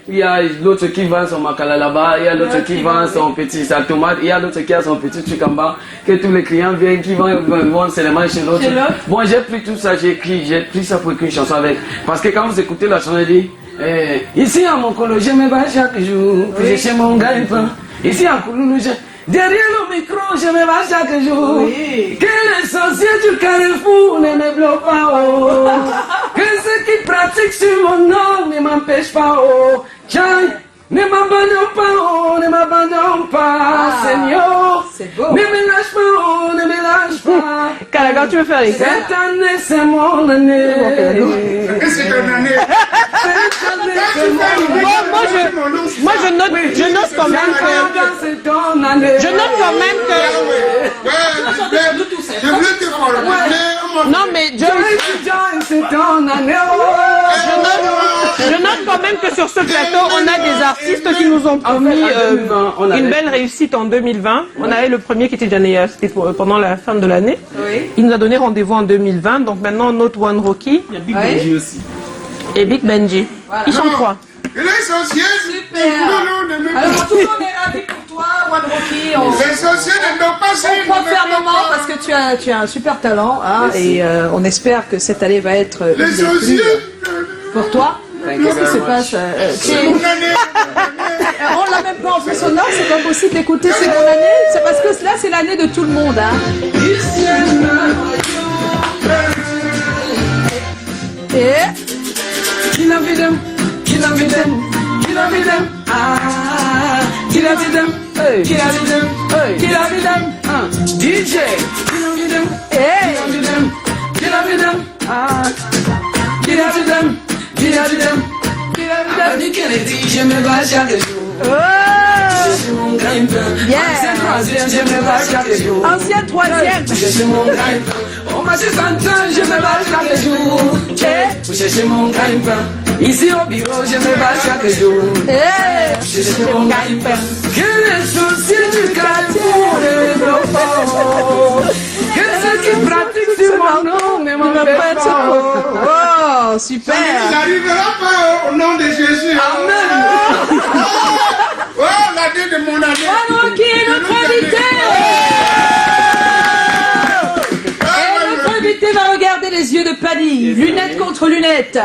[SPEAKER 16] il y a l'autre qui vend son makala là-bas, il y a l'autre
[SPEAKER 1] Ah,
[SPEAKER 16] qui
[SPEAKER 1] qui
[SPEAKER 16] vend
[SPEAKER 1] vend,
[SPEAKER 16] son petit sa tomate, il y a l'autre qui a son petit truc en bas, que tous les clients viennent, qui vont seulement chez l'autre.
[SPEAKER 1] Chez l'autre.
[SPEAKER 16] Bon, j'ai pris tout ça, j'ai pris ça pour écrire une chanson avec. Parce que quand vous écoutez la chanson, elle dit, ici à mon colo, je me bats chaque jour, puis j'ai chez mon gagne-pain. Ici à Kouloulou, derrière le micro, je me bats chaque jour.
[SPEAKER 1] Oui.
[SPEAKER 16] Que les sorciers du carrefour ne me bloquent pas, oh. Que ceux qui pratiquent sur mon nom ne m'empêchent pas, oh. Tiens, ne m'abandonne pas, oh, ne m'abandonne pas, Seigneur.
[SPEAKER 1] C'est beau.
[SPEAKER 16] Ne me lâche pas, oh, ne me lâche pas.
[SPEAKER 2] Calaga, tu veux faire les gars?
[SPEAKER 16] Cette année, c'est mon année.
[SPEAKER 3] Qu'est-ce que ton année?
[SPEAKER 16] Cette année, c'est mon année.
[SPEAKER 2] Moi, je note quand même que...
[SPEAKER 16] C'est ton année.
[SPEAKER 2] Je note quand même que...
[SPEAKER 3] Je voulais te faire
[SPEAKER 2] Non, mais
[SPEAKER 16] c'est ton année.
[SPEAKER 2] je note quand même que sur ce plateau, on a des artistes qui nous ont promis une belle réussite en 2020. On avait le premier qui était Janeya, c'était pendant la fin de l'année.
[SPEAKER 1] Oui.
[SPEAKER 2] Il nous a donné rendez-vous en 2020. Donc maintenant, notre One Rocky
[SPEAKER 16] Il y a Big
[SPEAKER 1] Oui.
[SPEAKER 16] Benji aussi.
[SPEAKER 2] et Big Benji.
[SPEAKER 1] Voilà.
[SPEAKER 2] Ils sont trois.
[SPEAKER 3] Les sorciers.
[SPEAKER 1] Super. Alors, en tout cas, on est ravis pour toi, One Rocky.
[SPEAKER 3] Les sorciers ne doivent pas se
[SPEAKER 1] On croit fermement parce que tu as un super talent, hein, et on espère que cette année va être une
[SPEAKER 3] Les
[SPEAKER 1] des plus
[SPEAKER 3] sorciers.
[SPEAKER 1] pour toi.
[SPEAKER 16] Thank you
[SPEAKER 1] Qu'est-ce qui se
[SPEAKER 16] very much.
[SPEAKER 1] passe
[SPEAKER 3] C'est mon année.
[SPEAKER 1] On l'a même pas en plus sonore, c'est pas possible d'écouter, c'est mon année. C'est parce que là, c'est l'année de tout le monde. Hein. Et
[SPEAKER 16] Kill a them, kill a them, kill a them, ah, kill a them, kill a them, kill a them, DJ, kill a them, kill a them, ah, kill a them, kill a them, kill a them. Dit qu'elle est dit, je me bats chaque jour. Je mon gagne-pain.
[SPEAKER 1] Yeah.
[SPEAKER 16] Je me bats chaque jour.
[SPEAKER 1] ancien troisième.
[SPEAKER 16] Pour chercher mon gagne-pain. On m'a 60 ans, je me bats chaque jour. Pour chercher mon gagne-pain. Ici au bureau, je me bats chaque jour. Pour chercher mon gagne-pain. Que les soucis du carrefour ne me bloquent pas. Que ceux qui pratiquent sur mon nom ne m'empêchent pas.
[SPEAKER 1] Oh, super.
[SPEAKER 3] Il n'arrivera pas au nom de Jésus.
[SPEAKER 16] Amen.
[SPEAKER 3] Oh, l'année de mon année.
[SPEAKER 1] One Rocky est notre invité. Et notre invité va regarder les yeux de Paddy. Lunettes contre lunettes.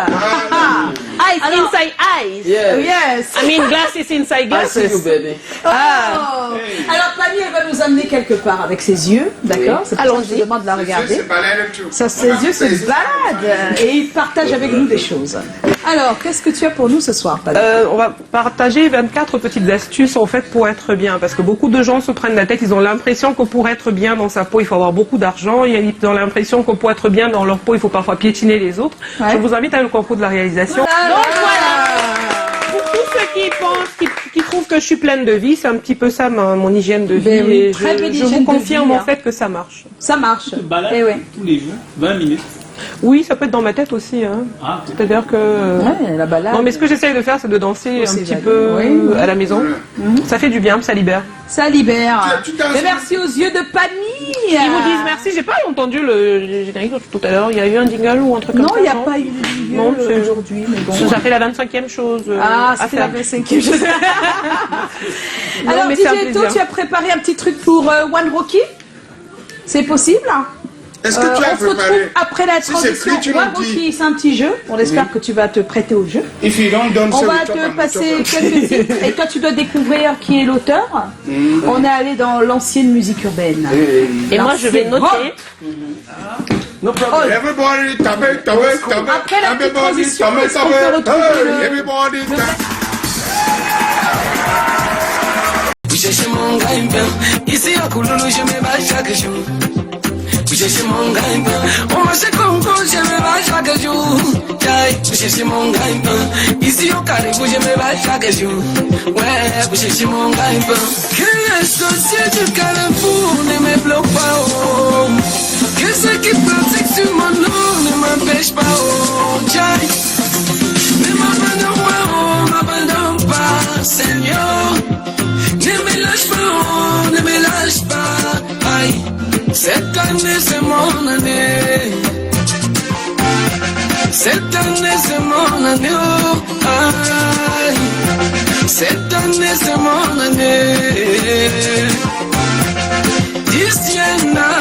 [SPEAKER 2] Eyes inside eyes.
[SPEAKER 16] Yeah.
[SPEAKER 1] Yes.
[SPEAKER 2] I mean glasses inside
[SPEAKER 16] I see you,
[SPEAKER 2] glasses.
[SPEAKER 16] baby.
[SPEAKER 1] Oh. Alors Paddy, elle va nous amener quelque part avec ses yeux, d'accord? C'est pour ça que je te demande de la regarder.
[SPEAKER 3] C'est balade tout.
[SPEAKER 1] Ça, ses yeux se baladent et il partage avec nous des choses. Alors, qu'est-ce que tu as pour nous ce soir, Paddy?
[SPEAKER 2] On va partager 24 petites astuces en fait pour être bien, parce que beaucoup de gens se prennent la tête, ils ont l'impression que pour être bien dans sa peau, il faut avoir beaucoup d'argent, ils ont l'impression que pour être bien dans leur peau, il faut parfois piétiner les autres.
[SPEAKER 1] Ouais.
[SPEAKER 2] Je vous invite à le concours de la réalisation. Donc voilà. Pour tous ceux qui pensent, qui trouvent que je suis pleine de vie, c'est un petit peu ça mon hygiène de vie.
[SPEAKER 1] Ben oui,
[SPEAKER 2] et
[SPEAKER 1] très belle
[SPEAKER 2] je
[SPEAKER 1] hygiène
[SPEAKER 2] vous
[SPEAKER 1] de
[SPEAKER 2] confirme
[SPEAKER 1] vie,
[SPEAKER 2] en
[SPEAKER 1] hein.
[SPEAKER 2] fait que ça marche.
[SPEAKER 1] Ça marche.
[SPEAKER 5] Tu te balades
[SPEAKER 1] Eh oui.
[SPEAKER 5] tous les jours, 20 minutes.
[SPEAKER 2] Oui, ça peut être dans ma tête aussi. Hein.
[SPEAKER 5] Ah,
[SPEAKER 2] C'est-à-dire que...
[SPEAKER 1] Ouais, la balade.
[SPEAKER 2] Non, mais ce que j'essaye de faire, c'est de danser un
[SPEAKER 1] c'est
[SPEAKER 2] petit
[SPEAKER 1] vrai.
[SPEAKER 2] peu
[SPEAKER 1] Oui.
[SPEAKER 2] à la maison. Ça fait du bien, ça libère.
[SPEAKER 1] Ça libère.
[SPEAKER 3] Tu danses.
[SPEAKER 1] Mais merci aux yeux de Paddy.
[SPEAKER 2] Ils vous disent merci. J'ai pas entendu le générique tout à l'heure. Il y a eu un jingle ou un truc comme
[SPEAKER 1] Non,
[SPEAKER 2] ça.
[SPEAKER 1] il n'y a pas eu de jingle
[SPEAKER 2] Non, c'est
[SPEAKER 1] aujourd'hui, mais bon.
[SPEAKER 2] Ça fait la 25e chose.
[SPEAKER 1] Ah,
[SPEAKER 2] à
[SPEAKER 1] c'était la
[SPEAKER 2] faire.
[SPEAKER 1] 25e chose.
[SPEAKER 2] Non,
[SPEAKER 1] Alors,
[SPEAKER 2] mais c'est un
[SPEAKER 1] DJ Eto,
[SPEAKER 2] plaisir.
[SPEAKER 1] tu as préparé un petit truc pour One Rocky? C'est possible?
[SPEAKER 3] Est-ce que tu as
[SPEAKER 1] On se retrouve
[SPEAKER 3] préparé?
[SPEAKER 1] après la
[SPEAKER 3] Si c'est
[SPEAKER 1] transition.
[SPEAKER 3] pris, tu
[SPEAKER 1] One
[SPEAKER 3] nous dis.
[SPEAKER 1] Rocky, c'est un petit jeu. On espère que tu vas te prêter au jeu.
[SPEAKER 3] If you don't
[SPEAKER 1] On
[SPEAKER 3] say
[SPEAKER 1] va
[SPEAKER 3] we talk,
[SPEAKER 1] te
[SPEAKER 3] I'm
[SPEAKER 1] passer
[SPEAKER 3] talking.
[SPEAKER 1] quelques titres et toi tu dois découvrir qui est l'auteur. On est allé dans l'ancienne musique urbaine.
[SPEAKER 2] Et moi, je vais
[SPEAKER 1] L'ancienne
[SPEAKER 2] noter.
[SPEAKER 16] No problem.
[SPEAKER 3] Everybody, tabe, tabe, tabe.
[SPEAKER 1] Après la petite
[SPEAKER 3] Everybody,
[SPEAKER 1] transition,
[SPEAKER 3] tabe,
[SPEAKER 1] est-ce qu'on peut
[SPEAKER 3] tabe.
[SPEAKER 1] retrouver
[SPEAKER 3] Hey,
[SPEAKER 1] le-
[SPEAKER 3] everybody, tabe.
[SPEAKER 16] Pour chercher mon gagne-pain. Ici à Kouloulou, je me bats chaque jour. Pour
[SPEAKER 15] vous cherchez mon gagne-pain. On marche Congo, je me bats chaque jour. Vous cherchez mon gagne-pain. Ici au Caribou, je me bats chaque jour. Ouais, vous cherchez mon gagne-pain. Que les sociétés du Carrefour ne me bloquent pas, oh. Que ceux qui pratiquent sur mon nom ne m'empêchent pas, oh. Ne m'abandonne pas, oh, m'abandonne pas, Seigneur. Ne me lâche pas, oh, ne me lâche pas. Aïe, cette année c'est mon année. Cette année c'est mon année, oh, aïe. Cette année c'est mon année. This year now.